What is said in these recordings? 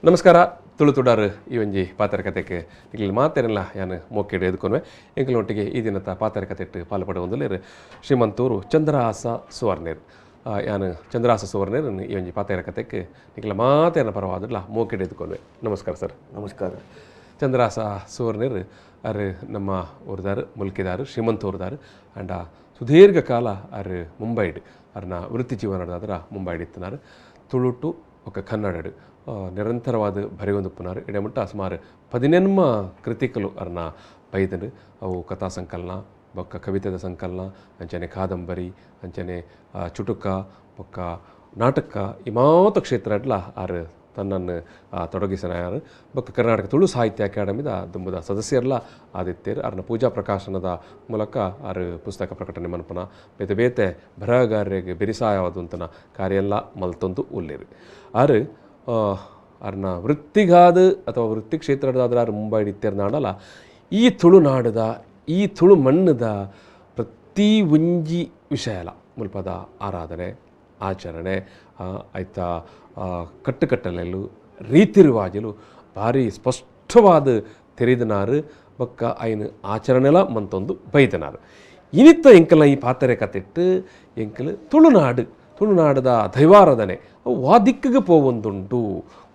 ನಮಸ್ಕಾರ ತುಳುತುಡಾರು ಈ ಒಂಜಿ ಪಾತ್ರಕತೆಗೆ ಇಲ್ಲಿ ಮಾತೇನಿಲ್ಲ ಯಾನು ಮೋಕೆಡೆ ಎದ್ಕೊನ್ವೆ ಎಂಕಲೊಟ್ಟಿಗೆ ಈ ದಿನದ ಪಾತ್ರಕತೆ ಪಾಲ್ಪಡ ಒಂದುಲೇರು ಶ್ರೀಮಂತೂರು ಚಂದ್ರಹಾಸ ಸುವರ್ಣೇರ್ ಯಾನು ಚಂದ್ರಹಾಸ ಸುವರ್ಣೇರ್ ಈ ಒಂಜಿ ಪಾತ್ರಕತೆಗೆ ನಿಖಿಲ ಮಾತೇನ ಪರವಾದಿಲ್ಲ ಮೋಕೆಡೆ ಎದ್ಕೊನ್ವೆ ನಮಸ್ಕಾರ ಸರ್. ನಮಸ್ಕಾರ. ಚಂದ್ರಹಾಸ ಸುವರ್ಣೇರ್ ಅರು ನಮ್ಮ ಊರ್ದಾರು ಮುಲ್ಕಿದಾರು ಶ್ರೀಮಂತೂರ್ದಾರು ಅಂಡ ಸುದೀರ್ಘ ಕಾಲ ಅರು ಮುಂಬೈಡ್ ಅರ್ನ ವೃತ್ತಿ ಜೀವನದಾದ್ರ ಮುಂಬೈಡ್ ಇತ್ತಿನಾರು ತುಳುಟು ఒక ಕನ್ನಡಡು ನಿರಂತರವಾದ ಬರೆಯೊಂದುಪ್ಪುನಾರು ಇಡಮಟ್ಟ ಸುಮಾರು 14 ಕೃತಿಕಲು ಅರ್ನ ಬೈದನು ಅವು ಕಥಾ ಸಂಕಲನ ಬೊಕ್ಕ ಕವಿತೆದ ಸಂಕಲನ ಅಂಚನೆ ಕಾದಂಬರಿ ಅಂಚನೆ ಚುಟುಕ ಬೊಕ್ಕ ನಾಟಕ ಈ ಮಾತ ಕ್ಷೇತ್ರಡ್ಲ ಆರು ತನ್ನನ್ನು ತೊಡಗಿಸನಾರು ಬೊಕ್ಕ ಕರ್ನಾಟಕ ತುಳು ಸಾಹಿತ್ಯ ಅಕಾಡೆಮಿದ ದುಂಬುದ ಸದಸ್ಯರ್ಲ ಆದಿತ್ಯರು ಅರ್ನ ಪೂಜಾ ಪ್ರಕಾಶನದ ಮೂಲಕ ಆರು ಪುಸ್ತಕ ಪ್ರಕಟಣೆ ಮನ್ಪನ ಬೇತೆ ಬೇತೆ ಬರಹಗಾರರಿಗೆ ಬೆರಿಸಾಯವಾದಂತನ ಕಾರ್ಯ ಎಲ್ಲ ಮಲ್ತೊಂದು ಉಲ್ಲೇರು ಆರು ಅರ್ನ ವೃತ್ತಿಗಾದ ಅಥವಾ ವೃತ್ತಿ ಕ್ಷೇತ್ರದಾದ್ರೆ ಆರು ಮುಂಬೈ ಇತ್ಯರ್ನಾಡಲ್ಲ ಈ ತುಳುನಾಡದ ಈ ತುಳು ಮಣ್ಣದ ಪ್ರತಿ ಒಂಜಿ ವಿಷಯಲ ಮುಲ್ಪದ ಆರಾಧನೆ ಆಚರಣೆ ಆಯ್ತಾ ಕಟ್ಟುಕಟ್ಟಲೆಲು ರೀತಿ ರಿವಾಜಲು ಭಾರಿ ಸ್ಪಷ್ಟವಾದ ತೆರೆದನಾರು ಬೊಕ್ಕ ಐನು ಆಚರಣೆಲ ಮಂತೊಂದು ಬೈದನಾರು ಇನಿತ್ತ ಎಂಕಲ ಈ ಪಾತ್ರೆ ಕತೆಟ್ಟು ಎಂಕಲು ತುಳುನಾಡದ ದೈವಾರಾಧನೆ ವಾದಿಕ್ಕಿಗೆ ಪೋವೊಂದುಂಟು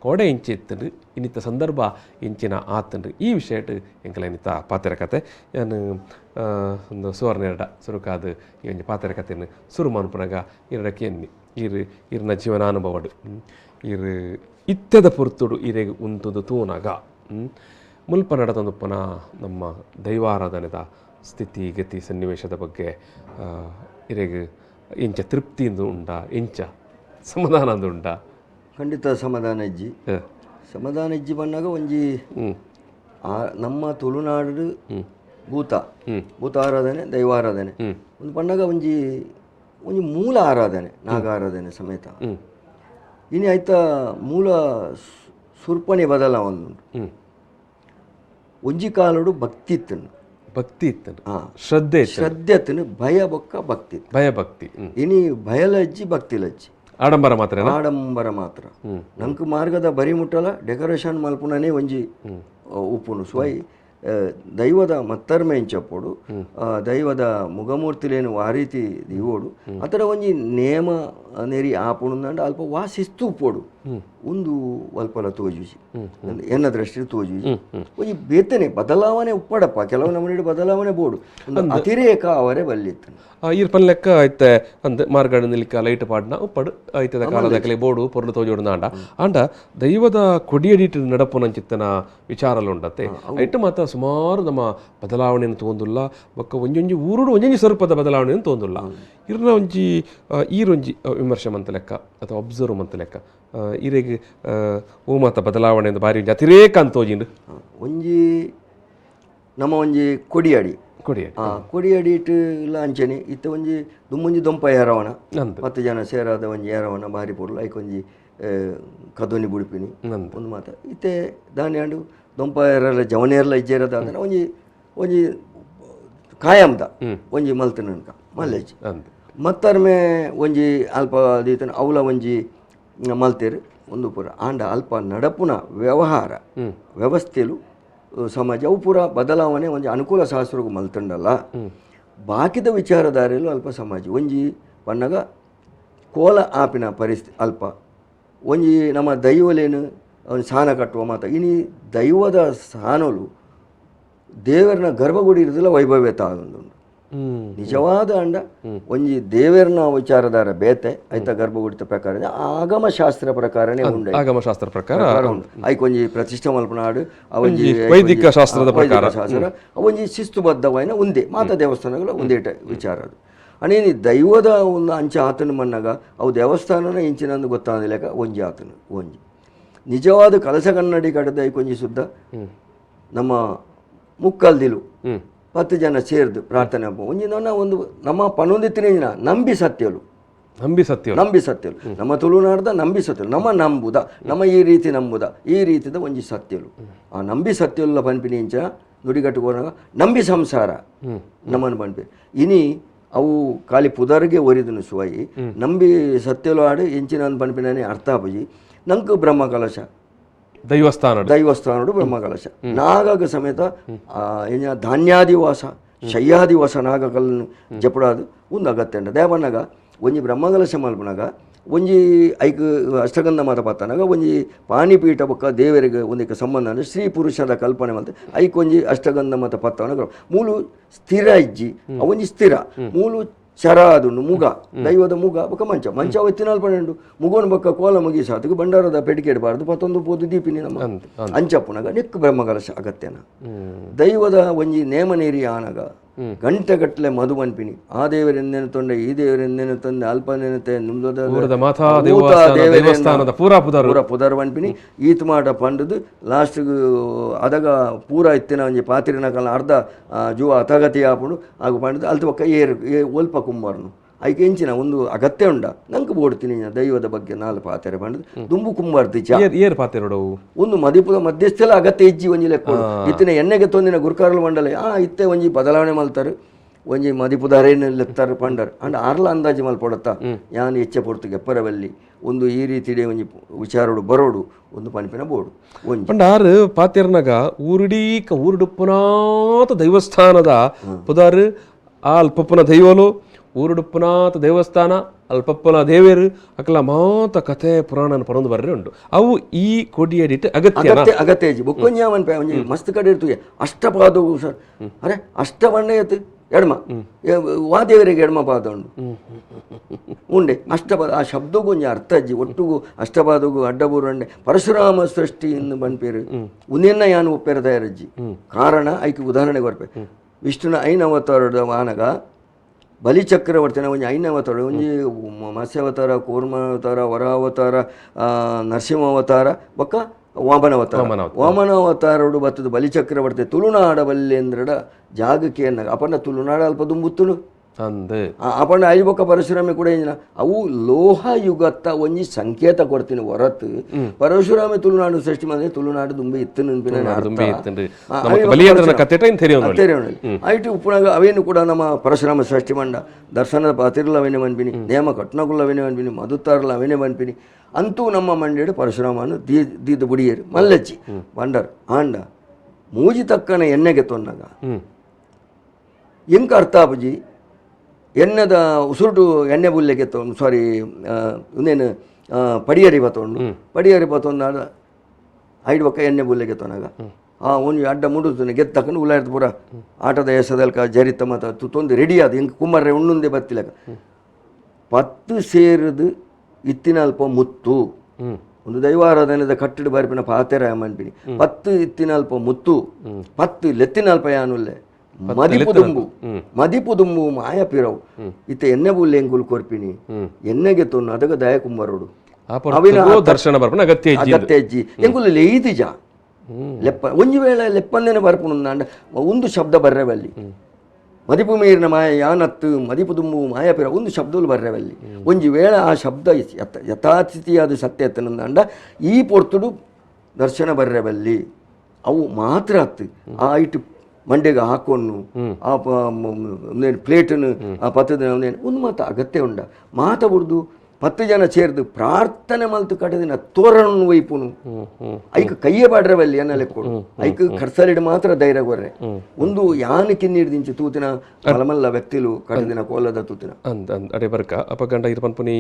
ಕೋಡೆ ಇಂಚಿತ್ತಂಡು ಇನ್ನಿತ್ತ ಸಂದರ್ಭ ಇಂಚಿನ ಆತಂಡ್ರಿ ಈ ವಿಷಯಟ್ಟು ಎಂಕಲ ಇನ್ನಿತ್ತ ಪಾತ್ರೆ ಕತೆ ನಾನು ಒಂದು ಸುವರ್ಣೆರಡ ಸುರುಕಾದ ಈ ಒಂದು ಪಾತ್ರೆ ಕತೆಯನ್ನು ಸುರು ಮನ್ಪುನಾಗ ಎರಡಕ್ಕೆ ಎನ್ನಿ ಇರ್ನ ಜೀವನಾನುಭವಡು ಇರು ಇತ್ಯದ ಪುರ್ತುಡು ಇರೆಗೆ ಉಂತುದು ತೂನಾಗ ಮುಲ್ಪ ನಡೆದೊಂದುಪ್ಪನ ನಮ್ಮ ದೈವಾರಾಧನೆದ ಸ್ಥಿತಿ ಗತಿ ಸನ್ನಿವೇಶದ ಬಗ್ಗೆ ಇರೆಗೆ ಇಂಚ ತೃಪ್ತಿಯಿಂದ ಉಂಟ ಇಂಚ ಸಮಾಧಾನ ಉಂಟ ಖಂಡಿತ ಸಮಾಧಾನ ಇಜ್ಜಿ ಬಂದಾಗ ಒಂಜಿ ನಮ್ಮ ತುಳುನಾಡು ಭೂತ ಆರಾಧನೆ ದೈವಾರಾಧನೆ ಒಂದು ಬಂದಾಗ ಒಂಜಿ ಮೂಲ ಆರಾಧನೆ ನಾಗಾರಾಧನೆ ಸಮೇತ ಇನಿ ಆಯ್ತ ಮೂಲ ಸುರ್ಪಣೆ ಬದಲ ಒಂದು ಒಂಜಿ ಕಾಲಡು ಭಕ್ತಿ ಇತ್ತನು ಶ್ರದ್ಧೆತ್ತನು ಭಯ ಬೊಕ್ಕ ಭಕ್ತಿ ಇನಿ ಭಯಲಜ್ಜಿ ಭಕ್ತಿಲಜ್ಜಿ ಆಡಂಬರ ಮಾತ್ರ ನಂಕು ಮಾರ್ಗದ ಬರಿ ಮುಟ್ಟಲ ಡೆಕೋರೇಷನ್ ಮಲ್ಪುನನೇ ಒಂಜಿ ಉಪ್ಪುನು ಸ್ವೈ ದೈವದ ಮತ್ತರ್ಮೆ ಇಂಚಪ್ಪೋಡು ದೈವದ ಮುಖಮೂರ್ತಿಲೇನು ಆ ರೀತಿ ದಿವೋಡು ಅತರ ಒಂಜಿ ನೇಮ ನೆರಿ ಆಪುಣಂದ ಅಲ್ಪ ವಾಸಿಸ್ತು ಉಪ್ಪೋಡು ಒಂದು ಅಲ್ಪಲ ತೋಜುಜಿ ಎನ್ನ ದೃಷ್ಟಿ ತೋಜುಜಿ ಒಂಜಿ ಬೇತನೆ ಬದಲಾವಣೆ ಉಪ್ಪಡಪ್ಪ ಕೆಲವು ನಮೂನೆ ಬದಲಾವಣೆ ಬೋಡು ಅತಿರೇಕ ಅವರೇ ಬಲ್ಲಿತ್ತು ಈರ್ಪನ್ ಲೆಕ್ಕ ಐತೆ ಅಂದ್ ಮಾರ್ಗಡ್ ನಿಲಿಕ ಲೈಟ್ ಪಾಡ್ನ ಉಪ್ಪಡು ಐತದ ಕಾಲದಕಲೆ ಬೋಡು ಪೊರ್ಲು ತೋಜೋಡು ಆಂಡ ದೈವದ ಕೊಡಿಯಡಿಟ್ ನಡಪುನಂಚಿತ್ತನ ವಿಚಾರಲು ಉಂಡತ್ತೆ ಐಟು ಮಾತ್ರ ಸುಮಾರು ನಮ್ಮ ಬದಲಾವಣೆಯನ್ನು ತೋಂದುಲ್ಲ ಬೊಕ್ಕ ಒಂಜೊಂಜಿ ಊರುಡು ಒಂಜೊಂಜಿ ಸ್ವರೂಪದ ಬದಲಾವಣೆಯನ್ನು ತೋಂದುಲ್ಲ ಇರ್ನ ಒಂಜಿ ಈರೊಂಜಿ ವಿಮರ್ಶೆ ಮಂತ ಲೆಕ್ಕ ಅಥವಾ ಒಬ್ಸರ್ವ್ ಮಂತ ಲೆಕ್ಕ ಇರೆಗೆ ಓ ಮಾತ ಬದಲಾವಣೆ ಅಂತ ಬಾರಿ ಒಂಜಿ ಅತಿರೇಕ ಅಂತ ತೋಜಿಂಡು ಒಂಜಿ ನಮ್ಮ ಒಂಜಿ ಕೊಡಿಯಡಿ ಇಟ್ಟು ಇಲ್ಲ ಅಂಚನೆ ಇತ್ತ ಒಂಜಿ ದುಮ್ಮೊಂಜಿ ದೊಂಪ ಏರವಣ 10 ಜನ ಸೇರಾದ ಒಂಜಿ ಏರವಣ ಬಾರಿ ಪೊರ್ಲು ಐಕ್ ಒಂಜಿ ಕದೋನಿ ಬುಡಿಪಿನಿ ಒಂದು ಮಾತ ಇತ್ತೆ ದಾನ್ಯಾಂಡು ದೊಂಪ ಏರಲ್ಲ ಜವನೇರ್ಲ ಇಜ್ಜೇರದ ಒಂಜಿ ಕಾಯಂದ ಒಂಜಿ ಮಲ್ತನಕ ಮಲ್ಲೆಜ್ಜಿ ಮತ್ತರ್ಮೆ ಒಂಜಿ ಅಲ್ಪ ದೀತನ ಅವಲ ಒಂಜಿ ಮಲ್ತೇರು ಒಂದು ಪುರ ಆಂಡ ಅಲ್ಪ ನಡಪುನ ವ್ಯವಹಾರ ವ್ಯವಸ್ಥೆಲು ಸಮಾಜ ಅವು ಪೂರ ಬದಲಾವಣೆ ಒಂಜಿ ಅನುಕೂಲ ಶಾಸ್ತ್ರಗೂ ಮಲ್ತಂಡಲ್ಲ ಬಾಕಿದ ವಿಚಾರಧಾರೆಯಲ್ಲೂ ಅಲ್ಪ ಸಮಾಜ ಒಂಜಿ ಪನ್ನಗ ಕೋಲ ಆಪಿನ ಪರಿಸ್ಥಿತಿ ಅಲ್ಪ ಒಂಜಿ ನಮ್ಮ ದೈವಲೇನು ಸಾನ ಕಟ್ಟುವ ಮಾತ ಇನಿ ದೈವದ ಸಾನಲು ದೇವರನ ಗರ್ಭಗುಡಿ ಇರೋದಿಲ್ಲ ವೈಭವ್ಯತ ಆಗೊಂದುಂಡು ನಿಜವಾದ ಅಂಡ ಒಂಜಿ ದೇವರನ ವಿಚಾರಧಾರ ಬೇತೆ ಐತ ಗರ್ಭಗುಡಿತ ಪ್ರಕಾರ ಆಗಮ ಶಾಸ್ತ್ರ ಪ್ರಕಾರನೇ ಉಂಡು ಆಗಮಶಾಸ್ತ್ರ ಪ್ರಕಾರ ಐಕ್ ಒಂಜಿ ಪ್ರತಿಷ್ಠೆ ಮಲ್ಪನಾಡು ಅವೊಂಜಿ ವೈದಿಕ ಶಾಸ್ತ್ರದ ಪ್ರಕಾರ ಅವೊಂಜಿ ಶಿಸ್ತುಬದ್ಧವಾಯಿನ ಒಂದೇ ಮಾತ ದೇವಸ್ಥಾನಗಳ ಒಂದೇಟ ವಿಚಾರ ಅದು ಅನೇನಿ ದೈವದ ಒಂದು ಅಂಚೆ ಆತನ ಮನ್ನಾಗ ಅವು ದೇವಸ್ಥಾನನ ಇಂಚಿನಂದು ಗೊತ್ತಾಗಲಿಕ್ಕ ಒಂಜಿ ಆತನು ಒಂಜಿ ನಿಜವಾದ ಕಲಸ ಕನ್ನಡಿ ಕಡದ ಐಕೊಂಜಿ ಸುದ್ದ ನಮ್ಮ ಮುಕ್ಕಲ್ದಿಲು 10 ಜನ ಸೇರ್ದು ಪ್ರಾರ್ಥನೆ ಒಂಜಿ ಒಂದು ನಮ್ಮ ಪನೊಂದಿತ್ತಿನ ನಂಬಿ ಸತ್ಯಲು ನಮ್ಮ ತುಳುನಾಡದ ನಂಬಿ ಸತ್ಯಲು ನಮ್ಮ ಈ ರೀತಿ ನಂಬುದ ಈ ರೀತಿದ ಒಂಜಿ ಸತ್ಯಲು ಆ ನಂಬಿ ಸತ್ಯಲ್ಲ ಪನ್ಪಿನಿ ಇಂಚ ನುಡಿಗಟ್ಟುಕೋನಾಗ ನಂಬಿ ಸಂಸಾರ ನಮ್ಮನ್ನು ಪನ್ಪಿ ಇನಿ ಅವು ಖಾಲಿ ಪುದರ್ಗೆ ಒರಿದನು ಸುವಾಯಿ ನಂಬಿ ಸತ್ಯಲು ಆಡು ಇಂಚಿನ ಪನ್ಪಿನೇ ಅರ್ಥ ಆಪುಜಿ ನಂಕು ಬ್ರಹ್ಮ ಕಲಶ దైవస్థానుడు బ్రహ్మకలశ నాగక సమేత ಧಾನ್ಯಾದಿವಾಸ ಶಯ್ಯಾದಿವಾಸ ನಾಗಕలను ಜಪಡಾದು ಒಂದು ಅಗತ್ಯ ಉಂಟು ದೇವಣ್ಣಗ ಒಂಜಿ ಬ್ರಹ್ಮಕಲಶ ಮಲ್ಪನಾಗ ಒಂಜಿ ಐಕ್ ಅಷ್ಟಗಂಧ ಮಾತ ಪತ್ತನಾಗ ಒಂಜಿ ಪಾಣಿಪೀಠ ಬೊಕ್ಕ ದೇವರಿಗೆ ಒಂದಿಕ್ಕೆ ಸಂಬಂಧ ಅಂದರೆ ಸ್ತ್ರೀ ಪುರುಷದ ಕಲ್ಪನೆ ಮಲ್ತೆ ಐಕ್ ಒಂಜಿ ಅಷ್ಟಗಂಧ ಮಾತ ಪತ್ತವನಾಗ ಮೂಲು ಸ್ಥಿರ ಇಜ್ಜಿ ಅವೊಂಜಿ ಸ್ಥಿರ ಮೂಲು ಶರಾದುಂಡು ಮುಗ ದೈವದ ಮುಗ ಬೊಕ್ಕ ಮಂಚ ಮಂಚ ಎತ್ತಿನಾಲ್ ಪಣೆಂಡು ಮುಗೋನು ಬೊಕ್ಕ ಕೋಲ ಮುಗಿ ಸಾತಿಗೆ ಬಂಡಾರದ ಪೆಟಿಕೆಡ್ಬಾರ್ದು ಪತ್ತೊಂದು ಪೋದು ದೀಪಿನಿ ನಮ್ಮ ಅಂಚಪ್ಪುನಾಗ ನೆಕ್ ಬ್ರಹ್ಮಕಲಶ ಅಗತ್ಯನ ದೈವದ ಒಂಜಿ ನೇಮ ನೀರಿ ಆನಗ ಗಂಟೆಗಟ್ಟಲೆ ಮಧು ಮನ್ಪಿನಿ ಆ ದೇವರೆಂದೇನು ತೊಂಡೆ ಈ ದೇವರೆಂದೇನು ತಂದೆ ಅಲ್ಪ ನೆನತೆ ಪೂರ ಪುದರ್ ಮನ್ಪಿನಿ ಈತ್ ಮಾಡ ಪಂಡದು ಲಾಸ್ಟ್ಗೆ ಅದಗ ಪೂರ ಇತ್ತಿನ ಒಂಜಿ ಪಾತಿರಿನ ಕಾಲ ಅರ್ಧ ಜುವ ಅತಗತಿ ಆಪುಂಡು ಆಗ ಪಂಡದು ಅಲ್ತ ಪಕ್ಕ ಒಲ್ಪ ಕುಂಬಾರನು ಐಕೆ ಎಂಚಿನ ಒಂದು ಅಗತ್ಯ ಉಂಡ ನಂಗೆ ಬೋಡ್ತೀನಿ ದೈವದ ಬಗ್ಗೆ ನಾಲ್ಕು ಪಾತೆರೆ ಪಂಡದು ದುಂಬು ಕುಂಬಾರ್ತಿ ಒಂದು ಮದಿಪುದ ಮಧ್ಯಸ್ಥಲ ಅಗತ್ಯ ಇಜ್ಜಿ ಒಂಜಿ ಲೆಕ್ಕ ಇತ್ತಿನ ಎಣ್ಣೆಗೆ ತೊಂದಿನ ಗುರುಕಾರಲ ಮಂಡಲ ಇತ್ತೆ ಒಂಜಿ ಬದಲಾವಣೆ ಮಲ್ತಾರೆ ಒಂಜಿ ಮದಿಪುದ ಅರೇನೆತ್ತಾರೆ ಪಂಡರ್ ಅಂಡ್ ಆರ್ಲ ಅಂದಾಜು ಮಲ್ಪೊಡತ್ತ ಯಾನ್ ಹೆಚ್ಚೆ ಪೊರ್ತುಗೆ ಎಪ್ಪರವಲ್ಲಿ ಒಂದು ಈ ರೀತಿ ಒಂಜಿ ವಿಚಾರೋಡು ಬರೋಡು ಒಂದು ಪನಿಪಿನ ಬೋಡು ಒಂಜಿ ಪಂಡಾರು ಪಾತೆರ್ನಾಗ ಊರುಡೀಕ ಊರುಡುಪ್ಪುನಾಥ ದೈವಸ್ಥಾನದ ಪುದಾರು ಆ ಅಲ್ಪಪ್ಪನ ದೈವಲು ಊರುಡುಪ್ಪುನಾಥ ದೇವಸ್ಥಾನ ಅಲ್ಪಪ್ಪನ ದೇವೇರು ಅಕಲ ಮಾತ ಕಥೆ ಪುರಾಣ ಪರೊಂದು ಬರ್ರೆ ಉಂಟು ಅವು ಈ ಕೊಡಿಯಡಿಟ್ ಅಗತ್ಯ ಅಗತ್ಯ ಬುಕ್ಕೊಂಜಿ ಒಂಜಿ ಮಸ್ತ್ ಕಡೆ ಇರ್ತದೆ ಅಷ್ಟಪಾದವು ಸರ್ ಅರೆ ಅಷ್ಟವನ್ನೇ ಎತ್ತು ಎಡ್ಮ ವಾದೇವರಿಗೆ ಎಡ್ಮ ಪಾದ ಉಂಡು ಉಂಡೆ ಅಷ್ಟಪಾದ ಆ ಶಬ್ದಗೂ ಒಂಜಿ ಅರ್ಥ ಅಜ್ಜಿ ಒಟ್ಟುಗೂ ಅಷ್ಟಪಾದಗೂ ಅಡ್ಡಬೂರಂಡೆ ಪರಶುರಾಮ ಸೃಷ್ಟಿ ಎಂದು ಬನ್ಪೇರು ಉನ್ನೆನ್ನ ಯಾನು ಒಪ್ಪೇರ ತಯಾರಜ್ಜಿ ಕಾರಣ ಐಕೆ ಉದಾಹರಣೆಗೆ ಬರ್ಪೆ ವಿಷ್ಣುನ ಐನವತಾರದ ವಾನಗ ಬಲಿಚಕ್ರವರ್ತಿನ ಒಂಜಿ ಐನವತಾರ ಒಂಜಿ ಮತ್ಸ್ಯಾವತಾರ ಕೂರ್ಮಾವತಾರ ವರಾವತಾರ ನರಸಿಂಹಾವತಾರ ಬೊಕ್ಕ ವಾಮನಾವತಾರೋಡು ಬತ್ತದ ಬಲಿಚಕ್ರವರ್ತಿ ತುಳುನಾಡ ಬಲ್ಲೇಂದ್ರಡ ಜಾಗಕ್ಕೆ ಎನ್ನ ಅಪಂಡ ತುಳುನಾಡ ಅಲ್ಪ ದುಂಬುತ್ತುನು ಅಪಂಡ ಐ ಬೊಕ್ಕ ಪರಶುರಾಮಿ ಕೂಡ ಏನ ಅವು ಲೋಹ ಯುಗತ್ತ ಒಂಜಿ ಸಂಕೇತ ಕೊಡ್ತೀನಿ ಹೊರತು ಪರಶುರಾಮಿ ತುಳುನಾಡು ಸೃಷ್ಟಿ ಮಾಡಿದ್ರೆ ತುಳುನಾಡು ದುಂಬಿ ಇತ್ತು ಐಟು ಉಪ್ಪುನಾಗ ಅವೇನು ಕೂಡ ನಮ್ಮ ಪರಶುರಾಮ ಸೃಷ್ಟಿ ಮಂಡ ದರ್ಶನದ ಪಾತಿರ್ಲ ಅವೇನೆ ಮನ್ಪಿನಿ ನೇಮ ಕಟ್ನಗುಲ್ಲ ಅವೇನೆ ಮನ್ಪಿನಿ ಮಧುತ್ತಾರಲ್ಲ ಅವೇನೆ ಮನ್ಪಿನಿ ಅಂತೂ ನಮ್ಮ ಮಂಡ್ಯಡು ಪರಶುರಾಮನು ದೀದ ಬುಡಿಯರು ಮಲ್ಲಚ್ಚಿ ಬಂಡರ್ ಆಂಡ ಮೂಜಿ ತಕ್ಕನ ಎಣ್ಣೆಗೆ ತೊನ್ನಾಗ ಎಂಕ ಅರ್ಥ ಆಪುಜಿ ಎಣ್ಣೆದ ಉಸುರುಟು ಎಣ್ಣೆ ಬುಲ್ಲೆಗೆ ಸಾರಿ ಇನ್ನೇನು ಪಡಿಯರಿ ಬತ್ತೊಂಡು ಪಡಿಯರಿ ಬತ್ತೊಂದಾಡ ಐದು ಬೊಕ್ಕ ಎಣ್ಣೆ ಬುಲ್ಲೆಗೆ ತೊನಾಗ ಒಂದು ಅಡ್ಡ ಮುಡುತ್ತಾನೆ ಗೆದ್ದು ತಕೊಂಡು ಉಲಾಡ್ದು ಪೂರ ಆಟದ ಎಸದಲ್ಕ ಜರಿತ ಮತ್ತು ತುತ್ತೊಂದು ರೆಡಿ ಆದ ಹಿಂಗೆ ಕುಮ್ಮರ್ರೆ ಉಣ್ಣುಂದೆ ಬತ್ತಿಲಕ 10 ಸೇರಿದು ಇತ್ತಿನ ಅಲ್ಪ ಮುತ್ತು ಒಂದು ದೈವಾರಾಧನೆದ ಕಟ್ಟಡ ಬರ್ಪಿನ ಪಾತೆರ ಮನ್ಪಿನಿ 10 ಇತ್ತಿನ ಅಲ್ಪ ಮುತ್ತು 10 ಲೆತ್ತಿನ ಅಲ್ಪ ಯಾನುಲ್ಲೆ ಮದಿಪು ದುಂಬು ಮಾಯ ಪಿರವು ಇತ್ತ ಎಣ್ಣೆ ಬುಲ್ಲೆ ಎಂಗುಲ್ ಕೊರ್ಪಿನಿ ಎಣ್ಣೆಗೆ ತೊನ್ನು ಅದಗ ದಯ ಕುಂಬರೋಡು ದರ್ಶನ ಅಗತ್ಯ ಇಜ್ಜಿ ಎಂಗುಲ್ ಲೇದಿಜ ಲೆಪ್ಪ ಒಂಜಿ ವೇಳೆ ಲೆಪ್ಪಂದೇನೆ ಬರ್ಪುನು ಅಂಡ ಒಂದು ಶಬ್ದ ಬರ್ರೆವಲ್ಲಿ ಮದಿಪು ಮೀರಿನ ಮಾಯ ಯಾನತ್ತು ಮದಿಪು ದುಂಬು ಮಾಯಪಿರ ಒಂದು ಶಬ್ದಗಳು ಬರ್ರೆವಲ್ಲಿ ಒಂಜಿ ವೇಳೆ ಆ ಶಬ್ದ ಯಥಾಸ್ಥಿತಿಯಾದ ಸತ್ಯ ಎತ್ತನಂದ ಈ ಪೊರ್ತುಡು ದರ್ಶನ ಬರ್ರೆವಲ್ಲಿ ಅವು ಮಾತ್ರ ಹತ್ತು ಆ ಇಟ್ಟು ಮಂಡೆಗೆ ಹಾಕೊಂಡು ಆ ಪ್ಲೇಟನ್ನು ಆ ಪತ್ತದ ಒಂದು ಮಾತು ಅಗತ್ಯ ಉಂಡ ಮಾತಾಡ್ದು 10 ಜನ ಸೇರ್ದು ಪ್ರಾರ್ಥನೆ ಮಲ್ತು ಕಟ್ಟದಿನ ತೋರಣ ವೈಪುನು ಐಕ್ ಕೈಯೇ ಬಾಡ್ರವಲ್ಲಿ ಅನ್ನಲೆ ಕೊಡು ಐಕ್ ಕರ್ಸಲಿಡ್ ಮಾತ್ರ ಧೈರ್ಯ ಗೊರ್ರೆ ಒಂದು ಯಾನ ಕಿನ್ನಿಡ್ದಿಂಚು ತೂತಿನ ಮಲಮಲ್ಲ ವ್ಯಕ್ತಿಲು ಕಟ್ಟದಿನ ಕೋಲದ ತೂತಿನ ಅಡೆ ಬರ್ಕ ಅಪಗಂಡ ಇರ್ಪನ್ಪುನಿ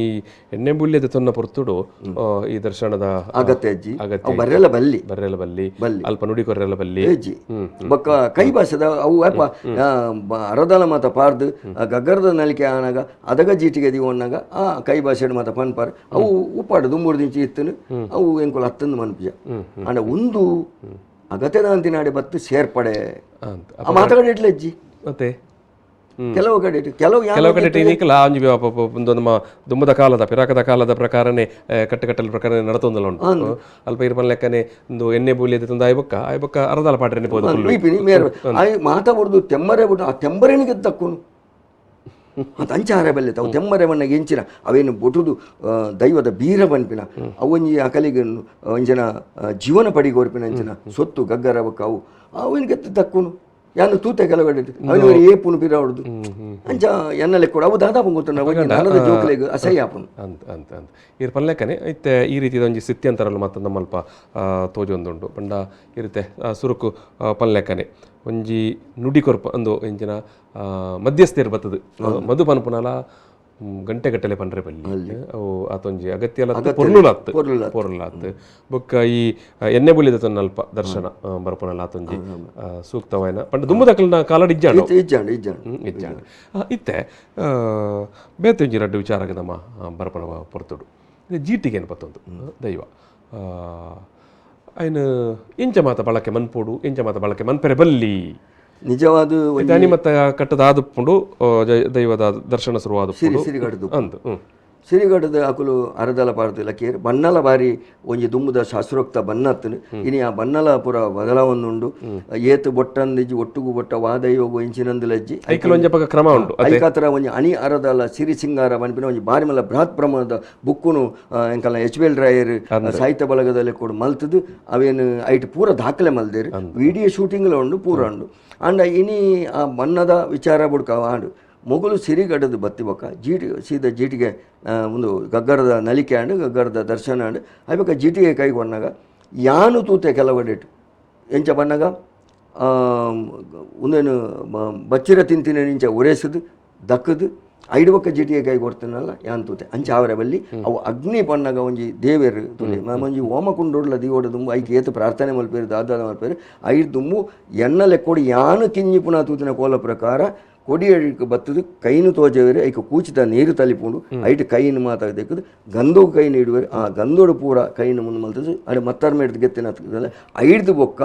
ಎಣ್ಣೆ ಬುಲ್ಯದ ತೊನ್ನ ಪೊರ್ತುಡು ಈ ದರ್ಶನದ ಅಗತ್ಯ ಅಜ್ಜಿ ಬರ್ರೆಲ್ಲ ಬಲ್ಲಿ ಅಲ್ಪ ನುಡಿ ಕೊರ್ರೆಲ್ಲ ಬಲ್ಲಿ ಅಜ್ಜಿ ಬಕ್ಕ ಕೈ ಭಾಷದ ಅವು ಅಪ್ಪ ಅರದಲ ಮಾತ ಪಾರ್ದು ಗಗ್ಗರದ ನಲಿಕೆ ಆನಾಗ ಅದಗ ಜೀಟಿಗೆ ದಿವನ್ನಾಗ ಆ ಕೈ ಭಾಷೆ ಮಾತ ಪನ್ಪಾರ್ ಅವು ಉಪ್ಪಾಡು ದುಂಬೂರು ದಿಂಚಿ ಇತ್ತನು ಅವು ಎಂಕುಲು ಹತ್ತೊಂದು ಮನ್ಪಿಜ ಅಂಡ ಒಂದು ಅಗತ್ಯದ ಅಂತಿನಾಡಿ ಬತ್ತು ಸೇರ್ಪಡೆ ಆ ಮಾತಾಡ ಇಟ್ಲಜ್ಜಿ ಮತ್ತೆ ಕೆಲವು ಕಡೆ ನಮ್ಮ ದುಂಬದ ಕಾಲದ ಪಿರಾಕದ ಕಾಲದ ಪ್ರಕಾರನೇ ಕಟ್ಟುಕಟ್ಟಲ ಪ್ರಕಾರ ನಡತೊಂದಲ್ಲ ಉಂಟು ಅಲ್ಪ ಇರ್ಪನ್ ಲೆಕ್ಕನೆ ಒಂದು ಎಣ್ಣೆ ಬೂಲಿಯದ ತಂದು ಆಯ್ಬಕ್ಕ ಅರದಲ ಪಾಟ್ರೆ ಮಾತಾಡ್ದು ತೆಮ್ಮರೆ ಬಿಟ್ಟು ಆ ತೆಂಬರೆನಿಗೆ ತಕ್ಕೊನು ಅದು ಅಂಚಾರ ಬೆಲ್ಲೆ ಅವು ತೆಮ್ಮರೆ ಮಣ್ಣಗೆ ಎಂಚಿನ ಅವೇನು ಬೊಟುದು ದೈವದ ಬೀರ ಬನ್ಪಿನ ಅವೊಂಜಿ ಅಕಲಿಗೆ ಒಂಜನ ಜೀವನ ಪಡಿಗೋರ್ಪಿನ ಅಂಚಿನ ಸೊತ್ತು ಗಗ್ಗರ ಬಕ್ಕ ಅವು ಅವನಿಗೆ ತಕ್ಕುನು ಯಾನು ತೂತೆ ಕೆಲಗಡೆ ಅವನು ಏಪುನು ಪಿರಾವಡ್ದು ಅಂಚ ಎನ್ನಲೆ ಕೂಡ ಅವು ದಾದಾಪು ಗೊತ್ತುಂಡ ನನದ ಜೋಕ್ಲೆಗ್ ಅಸಹ್ಯ ಆಪುನು ಅಂತ ಅಂತ ಅಂತ ಇರ್ ಪಲ್ಲೆಕ್ಕನೆ ಐತೆ ಈ ರೀತಿದ ಒಂಜಿ ಸಿತ್ತಿ ಅಂತಾರಲ್ಲ ಮತ್ತೊಂದು ನಮ್ಮಲ್ಪ ತೋಜೊಂದುಂಡು ಪಂಡ ಇರುತ್ತೆ ಸುರುಕು ಪಲ್ಲೆಕ್ಕನೆ ಒಂಜಿ ನುಡಿ ಕೊರ್ಪ ಅಂದು ಎಂಚಿನ ಮಧ್ಯಸ್ಥರು ಬತ್ತದು ಮಧು ಪನ್ಪುನಲ ಗಂಟೆಗಟ್ಟಲೆ ಪಂಡ್ರೆ ಬಲ್ಲಿ ಅವು ಆತೊಂಜಿ ಅಗತ್ಯ ಪೊರ್ಲಾತ್ ಬೊಕ್ಕ ಈ ಎಣ್ಣೆ ಬುಲಿದ ತೊನ್ನಲ್ಪ ದರ್ಶನ ಬರ್ಪುನಲ್ಲ ಆತೊಂಜಿ ಸೂಕ್ತವಾಯಿನ ಪಂಡ ದುಮ್ಮದಕಲ್ನ ಕಾಲಡ್ ಇಜ್ಜಾಂಡು ಇಜ್ಜಾಂಡು ಇತ್ತೆ ಬೇತೆ ಒಂಜಿ ರಡ್ಡು ವಿಚಾರಕ್ಕೆ ನಮ್ಮ ಬರ್ಪನ ಪೊರ್ತುಡು ಜೀಟಿಗೆ ಏನು ಪತ್ತೊಂದು ದೈವ ಅಯ್ನ ಎಂಚ ಮಾತ ಬಳಕೆ ಮನ್ಪೋಡು ಎಂಚ ಮಾತ ಬಳಕೆ ಮನ್ಪೆರೆ ಬಲ್ಲಿ ನಿಜವಾದ ಮತ್ತ ಕಟ್ಟದ ಆದುಪ್ಪುಂಡು ದೈವದ ದರ್ಶನ ಶುರುವಾದ ಸಿರಿಗಡದ ಅಕುಲು ಅರದಲ ಪಾಡ್ತಿಲ್ಲ ಕೇರ್ ಬನ್ನಲ ಬಾರಿ ಒಂಜಿ ದುಮ್ಮುದ ಶಾಸ್ತ್ರೋಕ್ತ ಬನ್ನತ್ತನು ಇನಿ ಆ ಬನ್ನಲ ಪುರ ಬದಲಾವನ್ನುಂಡು ಏತು ಬೊಟ್ಟಂದಿಜ್ಜಿ ಒಟ್ಟುಗು ಬೊಟ್ಟ ವಾದಯೋಗು ಇಂಚಿನಂದಿಲಜ್ಜಿ ಕ್ರಮ ಉಂಟು ಐಕಾತರ ಒಂಜಿ ಅಣಿ ಅರದಲ ಸಿರಿ ಸಿಂಗಾರ ಬನ್ಪಿನ ಒಂಜಿ ಬಾರಿ ಮಲ್ಲ ಬೃಹತ್ ಪ್ರಮಾಣದ ಬುಕ್ಕುನು ಎಂಕಲ್ಲ ಎಚ್.ಬಿ.ಎಲ್. ರಾಯರ್ ಸಾಹಿತ್ಯ ಬಳಗದಲ್ಲಿ ಕೂಡ ಮಲ್ತದು ಅವೇನು ಐಟ್ ಪೂರ ದಾಖಲೆ ಮಲ್ದೇರು ವಿಡಿಯೋ ಶೂಟಿಂಗ್ಲ ಉಂಡು ಪೂರ ಉಂಡು ಅಂಡ ಇನಿ ಆ ಬಣ್ಣದ ವಿಚಾರ ಬುಡ್ಕ ಆಡು ಮೊಗಲು ಸಿರಿಗಡದು ಬತ್ತಿ ಬೊಕ್ಕ ಸೀದಾ ಜೀಟಿಗೆ ಒಂದು ಗಗ್ಗರದ ನಲಿಕೆ ಆಂಡು ಗಗ್ಗರದ ದರ್ಶನ ಆಂಡು ಅಯ್ಯಕ್ಕ ಜೀಟಿಗೆ ಕೈಗೆ ಬಂದಾಗ ಯಾನು ತೂತೆ ಕೆಲವಡೆಟ್ಟು ಎಂಚ ಬಣ್ಣಗ ಒಂದೇನು ಬಚ್ಚಿರ ತಿಂತಿನ ನಿಂಚ ಉರೇಸದು ದಕ್ಕದು ಐದು ಬೊಕ್ಕ ಜೀಟಿಗೆ ಕೈಗೆ ಕೊಡ್ತೀನಲ್ಲ ಯಾನ್ ತೂತೆ ಅಂಚ ಅವರ ಬಲ್ಲಿ ಅವು ಅಗ್ನಿ ಪಣ್ಣಗ ಒಂಜಿ ದೇವೇರು ತುಳಿ ಒಂಜಿ ಹೋಮಕುಂಡೋಡ್ಲ ದಿವೋಡ ದುಂಬು ಐಕೆ ಏತು ಪ್ರಾರ್ಥನೆ ಮಲ್ಪೇರು ದಾದಾದ ಮಲ್ಪೇರು ಐದು ದುಂಬು ಎನ್ನಲೆ ಕೊಡಿ ಯಾನು ಕಿಂಜಿ ಪುನಃ ತೂತಿನ ಕೋಲ ಪ್ರಕಾರ ಕೊಡಿ ಅಡಿಗೆ ಬತ್ತದು ಕೈನು ತೋಜವೇರು ಐಕ ಕೂಚಿದ ನೀರು ತಲಿಪುಂಡು ಐಟ್ ಕೈನು ಮಾತಾಡಬೇಕದು ಗಂಧು ಕೈನು ಇಡುವರು ಆ ಗಂಧೋಡು ಪೂರ ಕೈನು ಮುಂದೆ ಮಲ್ತದು ಅಲ್ಲಿ ಮತ್ತಾರ ಮೇಡ್ದು ಗೆತ್ತಿನ ಐದು ಬೊಕ್ಕ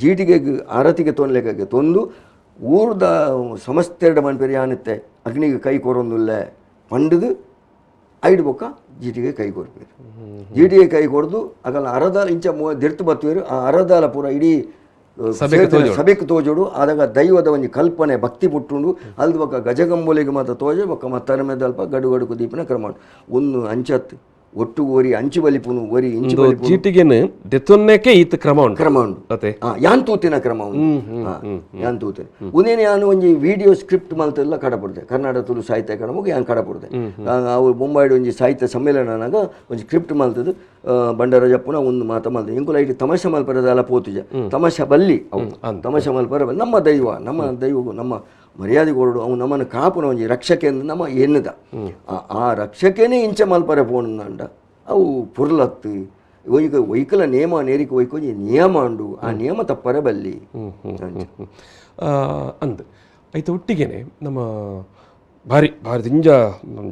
ಜೀಟಿಗೆ ಆರತಿಗೆ ತೊನ್ಲೆಕ್ಕೆ ತೊಂದು ಊರ್ದ ಸಮಸ್ತೆರಡು ಮನ್ಪೇರಿ ಆನುತ್ತೆ ಅಗ್ನಿಗೆ ಕೈ ಕೊರೊಂದುಲ್ಲೆ ಪಂಡದು ಐದು ಬೊಕ್ಕ ಜೀಟಿಗೆ ಕೈ ಕೊಡ್ಬೇರು ಜೀಟಿಗೆ ಕೈ ಕೊಡ್ದು ಆಗಲ್ಲ ಅರದಾಲ ಇಂಚ ದಿರ್ತು ಬತ್ತುವರು ಆ ಅರದಾಲ ಪೂರ ಇಡೀ ಸಭೆಗೆ ತೋಜೋಡು ಆದಾಗ ದೈವದ ಒಂಜಿ ಕಲ್ಪನೆ ಭಕ್ತಿ ಪುಟ್ಟುಂಡು ಅಲ್ದ ಬೊಕ್ಕ ಗಜಗಂಬುಲಿಗೆ ಮಾತ್ರ ತೋಜ ಬೊಕ್ಕ ಮತ್ತಾರ ಮೇದಲ್ಪ ಗಡು ಗಡುಕು ದೀಪನ ಕ್ರಮ ಒಂದು ಅಂಚತ್ತು ಒಟ್ಟು ಒರಿ ಅಂಚು ಬಲಿಪುನು ಒರಿ ಇಂಚು ಬಲಿಪುನು ಜೀಟಿಗೆನು ದೆತೊನ್ನೆಕೆ ಈತ ಕ್ರಮ ಉಂಟು ಅತೆ ಯಾನ್ ತೂತಿನ ಕ್ರಮ ಉಂಟು ಯಾನ್ ತೂತಿನ ಉನೇನೆ ಯಾನು ಒಂಜಿ ವಿಡಿಯೋ ಸ್ಕ್ರಿಪ್ಟ್ ಮಲ್ತೆಲ್ಲ ಕಡಪುಡ್ದೆ ಕರ್ನಾಟಕ ತುಳು ಸಾಹಿತ್ಯ ಅಕಾಡೆಮಿಗೆ ಯಾನ್ ಕಡಪುಡ್ದೆ ಅವು ಮುಂಬೈಡ್ ಒಂಜಿ ಸಾಹಿತ್ಯ ಸಮ್ಮೇಳನನಾಗ ಒಂಜಿ ಸ್ಕ್ರಿಪ್ಟ್ ಮಲ್ತದು ಬಂಡರಾಜಪ್ಪನ ಒಂದು ಮಾತ ಮಲ್ತದೆ ಇಂಕುಲ ಐಟಿ ತಮಾಷೆ ಮಲ್ಪರದಲ್ಲ ಪೋತುಜ ತಮಾಷೆ ಬಲ್ಲಿ ಅವು ತಮಾಷೆ ಮಲ್ಪರ ನಮ್ಮ ದೈವ ನಮ್ಮ ಮರ್ಯಾದೆ ಕೊರಡು ಅವು ನಮ್ಮನ್ನು ಕಾಪುನ ಒಂಜಿ ರಕ್ಷಕೆ ಅಂದು ನಮ್ಮ ಎನ್ನದ ಆ ರಕ್ಷಕೆನೇ ಇಂಚ ಮಲ್ಪರೆ ಪೋಣಂಡ ಅವು ಪುರ್ಲತ್ತು ಒಯ್ಕಲ ನೇಮ ನೇರಿಕೆ ಒಯ್ಕೊಂಜಿ ನಿಯಮ ಉಂಡು ಆ ನಿಯಮ ತಪ್ಪರೆ ಬಲ್ಲಿ ಅಂದ್ ಐತ ಒಟ್ಟಿಗೆನೆ ನಮ್ಮ ಭಾರಿ ದಿಂಜ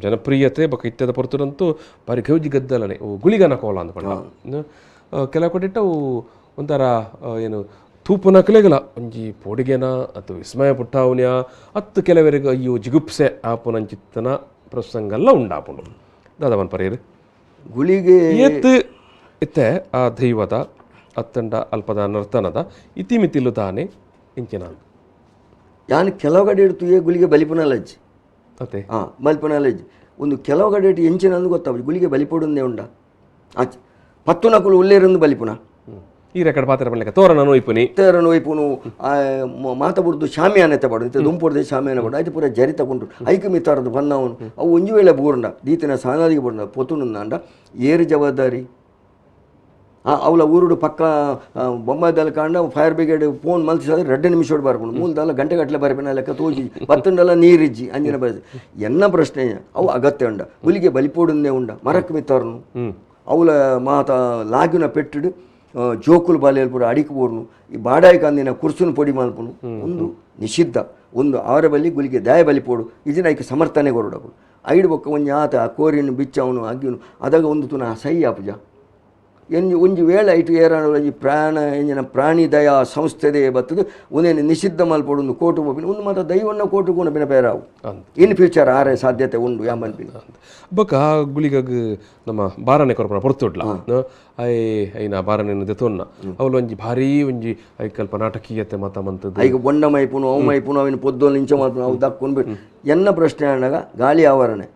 ಜನಪ್ರಿಯತೆ ಬೊಕ ಇತ್ಯದ ಪೊರ್ತುರಂತೂ ಭಾರಿ ಗೌಜಿ ಗದ್ದಲನೆ ಗುಳಿಗನ ಕೋಲ ಅಂದ್ ಪಂಡ ಕೆಲವು ಕಡೆ ಅವು ಒಂಥರ ಏನು ತೂಪುನ ಕಲೆಗಲ ಒಂಜಿ ಪೋಡಿಗೆನ ಅಥವಾ ವಿಸ್ಮಯ ಪುಟ್ಟಾವುನ್ಯ ಹತ್ತು ಕೆಲವರಿಗೆ ಅಯ್ಯೋ ಜಿಗುಪ್ಸೆ ಆಪುನಂಚಿತ್ತನ ಪ್ರಸಂಗಲ್ಲ ಉಂಡಾಪುಂಡು ದಾದವನ್ ಪರೇರು ಗುಳಿಗೆ ಎತ್ತು ಇತ್ತೆ ಆ ದೈವದ ಅತ್ತಂಡ ಅಲ್ಪದ ನರ್ತನದ ಇತಿಮಿತಿಲು ತಾನೆ ಇಂಚಿನ ಯಾನು ಕೆಲವು ಕಡೆ ಇಡ್ತು ಗುಳಿಗೆ ಬಲಿಪುನಲಜ್ಜಿ ಅತ್ತೆ ಬಲಿಪುನಲಜ್ಜಿ ಒಂದು ಕೆಲವು ಕಡೆ ಇಟ್ಟು ಎಂಚಿನ ಅಂದು ಗೊತ್ತಾವ ಗುಳಿಗೆ ಬಲಿಪೊಡುಂದೇ ಉಂಡ ಆಚೆ ಪತ್ತು ನಕುಲು ಉಲ್ಲೇರಂದು ಬಲಿಪುನ ಈ ರೆಕಡ್ ಪಾತ್ರ ಬರಲಿಕ್ಕೆ ತೋರಣ ನೋಯ್ಪುನು ಮಾತಬುಡ್ದು ಶಾಮಿಯಾನೆ ತಬಾಡು ಇಂಥ ದುಂಪುಡ್ದೆ ಶಾಮಿಯಾನೆ ಬಡು ಆಯ್ತು ಪೂರ ಜರಿ ತಗೊಂಡು ಐಕ ಮಿತ್ತಾರದು ಬಂದವನು ಅವು ಒಂಜು ವೇಳೆ ಬೂರಂಡ ದೀತಿನ ಸಾನಾದಿಗೆ ಬಂಡ ಪೊತುನುಂದಾಂಡ ಏರು ಜವಾಬ್ದಾರಿ ಅವಳ ಊರುಡು ಪಕ್ಕ ಬೊಮ್ಮಾಯ್ದಲ್ಲ ಕಾಂಡ ಫೈರ್ ಬ್ರಿಗೇಡ್ ಫೋನ್ ಮಲ್ತಿಸಿದ್ರೆ 2 ನಿಮಿಷ ಬರ್ಕೊಂಡು ಮೂಲದಲ್ಲ ಗಂಟೆಗಟ್ಟಲೆ ಬರಬೇನ ಲೆಕ್ಕ ತೋಜಿ ಬತ್ತಂಡಲ್ಲ ನೀರಿಜ್ಜಿ ಅಂಜಿನ ಬರ ಎನ್ನ ಪ್ರಶ್ನೆ ಅವು ಅಗತ್ಯ ಉಂಡ ಹುಲಿಗೆ ಬಲಿಪೋಡುಂದೇ ಉಂಡ ಮರಕ್ಕೆ ಮಿತ್ತಾರನು ಅವಳ ಮಾತ ಲಾಗಿನ ಪೆಟ್ಟಿಡು ಜೋಕುಲು ಬಾಲೆಯಲ್ಲಿ ಪೂರ ಅಡಿಕೆ ಬೋರ್ನು ಈ ಬಾಡಾಯಿ ಕಂದಿನ ಕುರ್ಸುನು ಪೊಡಿ ಮಲ್ಪುನು ಒಂದು ನಿಷಿದ್ಧ ಒಂದು ಅವರ ಬಲ್ಲಿ ಗುಲಿಗೆ ದಾಯ ಬಲಿ ಪೋಡು ಇದನ್ನ ಐಕೆ ಸಮರ್ಥನೆ ಕೊರಡಗಳು ಐಡು ಬೊಕ್ಕ ಒಂಜಿ ಆತ ಕೋರಿಯನ್ನು ಬಿಚ್ಚವನು ಅಗ್ಗಿನು ಅದಾಗ ಒಂದು ತುನ ಸೈ ಆಪುಜ ಒಂಜಿ ವೇಳೆ ಐಟು ಏರಾಣ ಒಂಜಿ ಎಂಜಿನ ಪ್ರಾಣಿ ದಯಾ ಸಂಸ್ಥೆದೇ ಬತ್ತದು ಒಂದೇನು ನಿಷಿದ್ಧ ಮಲ್ಪೋಡು ಒಂದು ಕೋಟು ಹೋಗಿನ ಒಂದು ಮಾತ್ರ ದೈವನ್ನ ಕೋಟು ಕೂಡ ಬಿನ ಬೇರಾವು ಇನ್ ಫ್ಯೂಚರ್ ಆರೆ ಸಾಧ್ಯತೆ ಉಂಡು ಯಾಮನ್ಪಿನ ಬೊಕ್ಕ ಗುಳಿಗಗ್ ನಮ್ಮ ಬಾರನೆ ಕೊರಪನ ಪೊರ್ತುಡ್ಲ ಐನ ಬಾರನೆಯನ್ನು ದೆತೊನ್ನ ಅವಳು ಒಂಜಿ ಭಾರೀ ಒಂಜಿ ಐಕಲ್ಪ ನಾಟಕೀಯತೆ ಮತ ಮಂತದ್ದು ಐಗ ಬೊಂಡ ಮೈಪುನು ಅವು ಮೈಪುನು ಅವಿನ ಪೊದ್ದೋಲ್ ನಿಂಚ ಮಾತು ಅವು ದಕ್ಕೊಂಡು ಬಿಟ್ಟು ಎನ್ನ ಪ್ರಶ್ನೆ ಆದಾಗ ಗಾಳಿ ಆವರಣೆ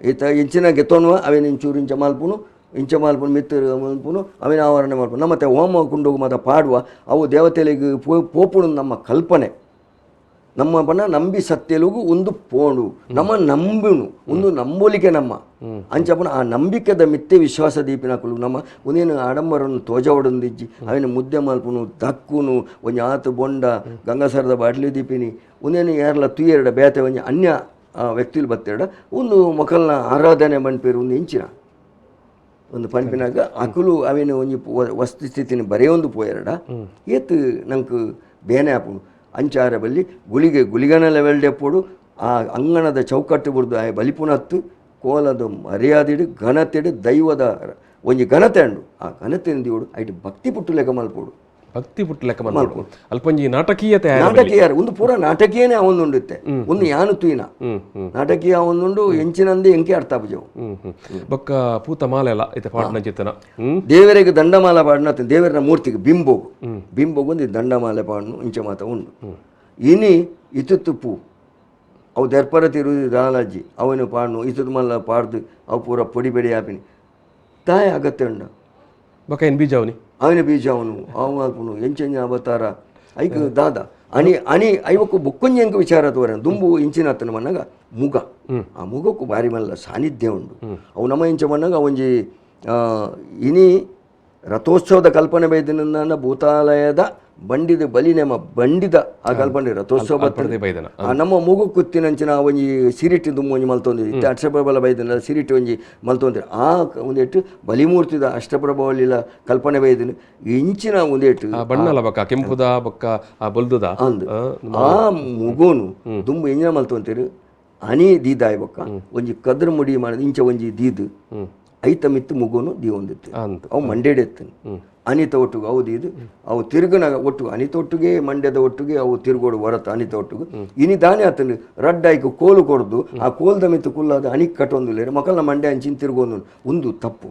ಈತ ಇಂಚಿನ ಗೆತ್ತೋನ್ವ ಅವೇನು ಇಂಚೂರು ಇಂಚ ಮಲ್ಪುನು ಇಂಚ ಮಲ್ಪುನು ಮಿತ್ತರು ಮಲ್ಪುನು ಅವಿನ ಆವರಣೆ ಮಲ್ಪುನು ನಮ್ಮ ಮತ್ತೆ ಹೋಮ ಕುಂಡೋಗು ಮತ್ತು ಪಾಡುವ ಅವು ದೇವತೆಲಿಗೆ ಪೋಪುಡು ನಮ್ಮ ಕಲ್ಪನೆ ನಮ್ಮ ಬಣ್ಣ ನಂಬಿ ಸತ್ಯಲುಗು ಒಂದು ಪೋಣು ನಮ್ಮ ನಂಬುನು ಒಂದು ನಂಬೋಲಿಕೆ ನಮ್ಮ ಅಂಚಪ್ಪನ ಆ ನಂಬಿಕೆದ ಮಿಥ್ಯೆ ವಿಶ್ವಾಸ ದೀಪಿನಕಲು ನಮ್ಮ ಒಂದೇನು ಆಡಂಬರನ್ನು ತೋಜವಡೊಂದಿಜ್ಜಿ ಅವಿನ ಮುದ್ದೆ ಮಲ್ಪುನು ದಕ್ಕುನು ಒಂಜಿ ಆತು ಬೊಂಡ ಗಂಗಾಸರದ ಬಾಟ್ಲಿ ದೀಪಿನಿ ಒಂದೇನು ಯಾರಲ್ಲ ತುಯ್ಯರಡ ಬೇತೆ ಒಂಜಿ ಅನ್ಯ ವ್ಯಕ್ತಿಲು ಬತ್ತೆರಡ ಒಂದು ಮೊಕಲ್ನ ಆರಾಧನೆ ಮನ್ಪೇರು ಒಂದು ಇಂಚಿನ ಒಂದು ಪಂಪಿನಾಗ ಅಕುಲು ಅವಿನ ಒಂಜಿ ವಸ್ತುಸ್ಥಿತಿನ ಬರೆಯೊಂದು ಪೋಯರಡ ಏತ್ ನಂಗೆ ಬೇನೆ ಆಪುನು ಅಂಚಾರ ಬಲ್ಲಿ ಗುಳಿಗನ ಲೆವೆಲ್ ಡೆಪ್ಪೋಡು ಆ ಅಂಗಣದ ಚೌಕಟ್ಟು ಬುಡ್ದು ಆ ಬಲಿಪುನತ್ತು ಕೋಲದ ಮರ್ಯಾದಿಡು ಘನತೆಡು ದೈವದ ಒಂಜಿ ಘನತೆ ಅಂಡು ಆ ಘನತೆಯನ್ನು ದಿವಡು ಐಟು ಭಕ್ತಿ ಪುಟ್ಟು ಲೆಕ್ಕ ಮಲ್ಪೋಡು ಭಕ್ತಿ ಪುಟ್ಟು ಲೆಕ್ಕ ಮಲ್ಪೋಡು ಅಲ್ಪಂಜಿ ನಾಟಕೀಯತೆ ನಾಟಕೀಯ ಒಂದು ಪೂರ ನಾಟಕೀಯನೇ ಅವೊಂದುಂಡುತ್ತೆ ಒಂದು ಯಾನು ತುಯಿನ ನಾಟಕೀಯ ಅವೊಂದುಂಡು ಎಂಚಿನಂದೇ ಎಂಕೆ ಅರ್ಥ ಬಜವು ಬೊಕ್ಕ ಪೂತ ಮಾಲೆಲ್ಲ ಐತೆ ಪಾಡ್ನ ಚಿತ್ತನ ದೇವರಿಗೆ ದಂಡಮಾಲ ಪಾಡ್ನ ದೇವರ ಮೂರ್ತಿಗೆ ಬಿಂಬೋಗು ಒಂದು ದಂಡಮಾಲೆ ಪಾಡ್ನು ಇಂಚ ಮಾತ ಉಂಡು ಇನಿ ಇತುತ್ತು ಪೂ ಅವು ದರ್ಪರ ತಿರುವುದು ದಾಲಾಜಿ ಅವನು ಪಾಡ್ನು ಇತುದು ಮಲ್ಲ ಪಾಡ್ದು ಅವು ಪೂರ ಪೊಡಿ ಬೆಡಿ ಆಪಿನಿ ತಾಯ ಅಗತ್ಯ ಉಂಡ ಬೊಕ್ಕ ಏನು ಬೀಜ ಅವನಿ ಅವನ ಬೀಜ ಅವನು ಅವನು ಎಂಚೆಂಜ ಅವತಾರ ಐಕ್ ದಾದ ಅಣಿ ಐವಕ್ಕೂ ಬೊಕ್ಕೊಂಜಿ ಎಂಕ ವಿಚಾರ ತೋರ ದುಂಬು ಇಂಚಿನ ಹತ್ತನ ಮನ್ನಾಗ ಮುಗ ಆ ಮುಗಕ್ಕೂ ಭಾರಿ ಮಲ್ಲ ಸಾನ್ನಿಧ್ಯ ಉಂಡು ಅವು ನಮ್ಮ ಇಂಚ ಮನ್ನಾಗ ಒಂಜಿ ಇನಿ ರಥೋತ್ಸವದ ಕಲ್ಪನೆ ಬೈದಿನ ಭೂತಾಲಯದ ಬಂಡಿದ ಬಲಿನೆಮ ಬಂಡಿದ ಆ ಕಲ್ಪನೆ ರಥೋತ್ಸವ ನಮ್ಮ ಮೂಗು ಕುತ್ತಿನಂಚಿನ ಒಂಜಿ ಸಿರಿಟಿ ದುಮ್ಮು ಒಂಜಿ ಮಲ್ತೊಂದಿರಿ ಅಷ್ಟಪ್ರಭಲ ಬೈದಿನ ಸಿರಿಟಿ ಒಂಜಿ ಮಲ್ತೊಂದಿರಿ ಆ ಒಂದೇಟು ಬಲಿಮೂರ್ತಿದ ಅಷ್ಟಪ್ರಭವಲಿಲ ಕಲ್ಪನೆ ಬೈದಿನ ಇಂಚಿನ ಒಂದೇಟು ಬಣ್ಣಲ ಬಕ್ಕ ಕೆಂಪುದ ಬಕ್ಕ ಬಲ್ದುದ ಅಂದು ಆ ಮುಗೋನು ದುಂಬು ಇಂಜಿನ ಮಲ್ತೊಂತಿರು ಹನಿ ದೀದಾಯ್ ಬಕ್ಕ ಒಂಜಿ ಕದ್ರ ಮುಡಿ ಮಾಡಿದ ಇಂಚ ಒಂಜಿ ದೀದು ಐತ ಮಿತ್ತು ಮುಗೋನು ದೀವೊಂದಿತ್ತು ಅವು ಮಂಡ್ಯಡೆತ್ತನು ಅನಿತ ಒಟ್ಟಿಗೆ ಅವು ದೀದು ಅವು ತಿರುಗನಾಗ ಒಟ್ಟು ಅನಿತ ಒಟ್ಟಿಗೆ ಮಂಡ್ಯದ ಒಟ್ಟಿಗೆ ಅವು ತಿರುಗೋಡು ಹೊರತು ಅನಿತ ಒಟ್ಟಿಗೆ ಇನಿ ದಾನೆ ಆತನು ರಡ್ಡಾಯ್ಕು ಕೋಲು ಕೊಡ್ದು ಆ ಕೋಲ್ದ ಮಿತ್ತು ಕುಲ್ಲಾದ ಅಣಿಕ್ ಕಟ್ಟೊಂದು ಮಕ್ಕಳನ್ನ ಮಂಡ್ಯ ಅಂಚಿನ ತಿರುಗೋನು ಒಂದು ತಪ್ಪು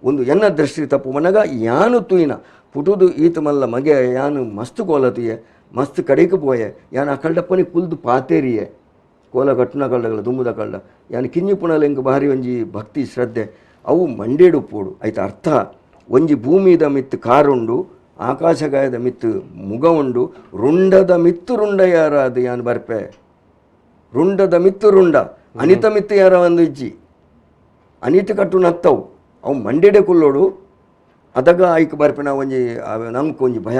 ಒಂದು ಎನ್ನ ದೃಷ್ಟಿ ತಪ್ಪು ಮನಗ ಯಾನು ತುಯಿನ ಪುಟುದು ಈತ ಮಲ್ಲ ಮಗೆ ಯಾನು ಮಸ್ತ್ ಕೋಲತಿಯೇ ಮಸ್ತ್ ಕಡೆಗೆ ಪೋಯೆ ಯಾನು ಆ ಕಳ್ಳಪ್ಪನಿ ಕುಲ್ದು ಪಾತೇರಿಯೇ ಕೋಲ ಕಟ್ಟುನ ಕಳ್ಳಗಳ ದುಂಬುದ ಕಳ್ಳ ಯಾನು ಕಿಂಜಿ ಪುಣಲ ಎಂಕ ಭಾರಿ ಒಂಜಿ ಭಕ್ತಿ ಶ್ರದ್ಧೆ ಅವು ಮಂಡೇಡು ಪೋಡು ಆಯ್ತು ಅರ್ಥ ಒಂಜಿ ಭೂಮಿದ ಮಿತ್ತು ಕಾರುಂಡು ಆಕಾಶಗಾಯದ ಮಿತ್ತು ಮುಗ ಉಂಡು ರುಂಡದ ಮಿತ್ತು ರುಂಡ ಯಾರ ಅದು ಯಾನು ಬರ್ಪೆ ರುಂಡದ ಮಿತ್ತು ರುಂಡ ಅನಿತ ಮಿತ್ತು ಯಾರ ಒಂದು ಇಜ್ಜಿ ಅನಿತ ಕಟ್ಟು ನತ್ತವು ಅವು ಮಂಡೇಡೆ ಕುಲ್ಲೋಡು ಅದಾಗ ಐಕ್ ಬರ್ಪೆ ನಾವು ಒಂಜಿ ನಮ್ಗೆ ಒಂಜಿ ಭಯ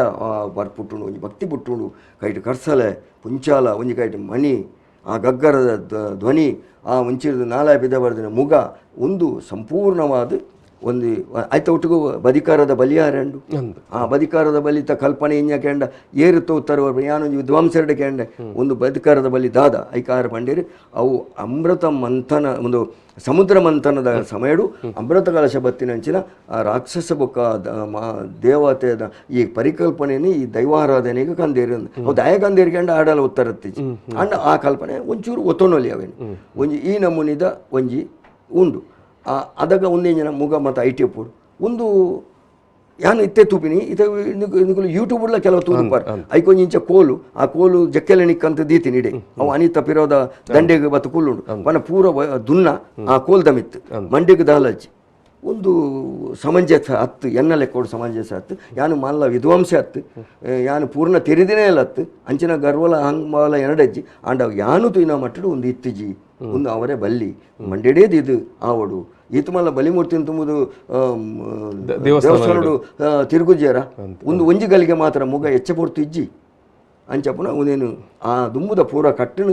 ಬರ್ಪುಟ್ಟು ಒಂಜಿ ಭಕ್ತಿ ಪುಟ್ಟುಂಡು ಕೈಟ್ ಕರ್ಸಲೆ ಪುಂಚಾಲ ಒಂಜಿ ಕೈಟ್ ಮಣಿ ಆ ಗಗ್ಗರದ ಧ್ವನಿ ಆ ಮುಂಚಿದ ನಾಲಾಯ ಬಿದ್ದ ಬರ್ದಿನ ಮುಗ ಒಂದು ಸಂಪೂರ್ಣವಾದ ಒಂದು ಆಯ್ತ ಒಟ್ಟಿಗೂ ಬದಿಕಾರದ ಬಲಿಯಾರಂಡು ಆ ಬದಿಕಾರದ ಬಲಿತ ಕಲ್ಪನೆ ಇಂಜ ಕೆಂಡ ಏರುತ್ತೋ ಉತ್ತರ ಯಾನೊಂದು ವಿದ್ವಾಂಸರಡೆ ಕೆಂಡೆ ಒಂದು ಬದಿಕಾರದ ಬಲಿ ದಾದ ಐಕಾರ ಪಂಡೇರಿ ಅವು ಅಮೃತ ಮಂಥನ ಒಂದು ಸಮುದ್ರ ಮಂಥನದ ಸಮಯಡು ಅಮೃತ ಕಲಶ ಬತ್ತಿನಂಚಿನ ಆ ರಾಕ್ಷಸ ಬೊಕ್ಕ ದೇವತೆದ ಈ ಪರಿಕಲ್ಪನೆಯನ್ನು ಈ ದೈವಾರಾಧನೆಗೆ ಕಂದೇರಿ ಅವು ದಯ ಕಂದೇರಿಕೆಂಡ ಆಡಲ ಉತ್ತರತ್ತೀಚಿ ಅಂಡ ಆ ಕಲ್ಪನೆ ಒಂಚೂರು ಒತ್ತೊನೊಲಿ ಅವೇನು ಒಂಜಿ ಈ ನಮೂನಿದ ಒಂಜಿ ಉಂಡು ಅದಾಗ ಒಂದೇ ಜನ ಮುಗ ಮತ್ತು ಐಟಿ ಪೋಡು ಒಂದು ಯಾನು ಇತ್ತೆ ತೂಪಿನಿ ಇದಕ್ಕೆ ಯೂಟ್ಯೂಬ್ಲ ಕೆಲವು ತೂಪಾರ ಐಕೊಂಜಿ ಇಂಚ ಕೋಲು ಆ ಕೋಲು ಜಕ್ಕೆಲೆ ನಿಕ್ಕಂತ ದೀತಿನಿ ಇಡೆ ಅವು ಅನಿತ ಪಿರೋದ ದಂಡೆಗೆ ಬತ್ತು ಕುಲ್ಲುಂಡು ಮನ ಪೂರ ದುನ್ನ ಆ ಕೋಲ್ದ ಮಿತ್ತು ಮಂಡೆಗೆ ದಾಲಜ್ಜಿ ಒಂದು ಸಮಂಜಸ ಹತ್ತು ಎನ್ನ ಲೆಕ್ಕೋಡು ಸಮಂಜಸ ಹತ್ತು ಯಾನು ಮಲ್ಲ ವಿದ್ವಾಂಸ ಹತ್ತು ಯಾನು ಪೂರ್ಣ ತೆರೆದಿನೇ ಇಲ್ಲ ಹತ್ತು ಅಂಚಿನ ಗರ್ವಲ ಹಂಗಲ ಎರಡಜ್ಜಿ ಅಂಡ ಯಾನು ತುಯ್ನ ಮಟ್ಟಡು ಒಂದು ಇತ್ತಿಜಿ ಒಂದು ಅವರೇ ಬಲ್ಲಿ ಮಂಡೆಡೇದು ಇದು ಆವಡು ಈತ ಮಲ್ಲ ಬಲಿಮೂರ್ತಿ ತುಂಬುದು ದೇವಸ್ಥಾನಡು ತಿರುಗುಜ್ಯಾರ ಒಂದು ಒಂಜಿಗಲಿಗೆ ಮಾತ್ರ ಮುಗ ಎಚ್ಚಪೊರ್ತು ಇಜ್ಜಿ ಅಂಚಪ್ಪನ ಒಂದೇನು ಆ ದುಂಬುದ ಪೂರ ಕಟ್ಟಣ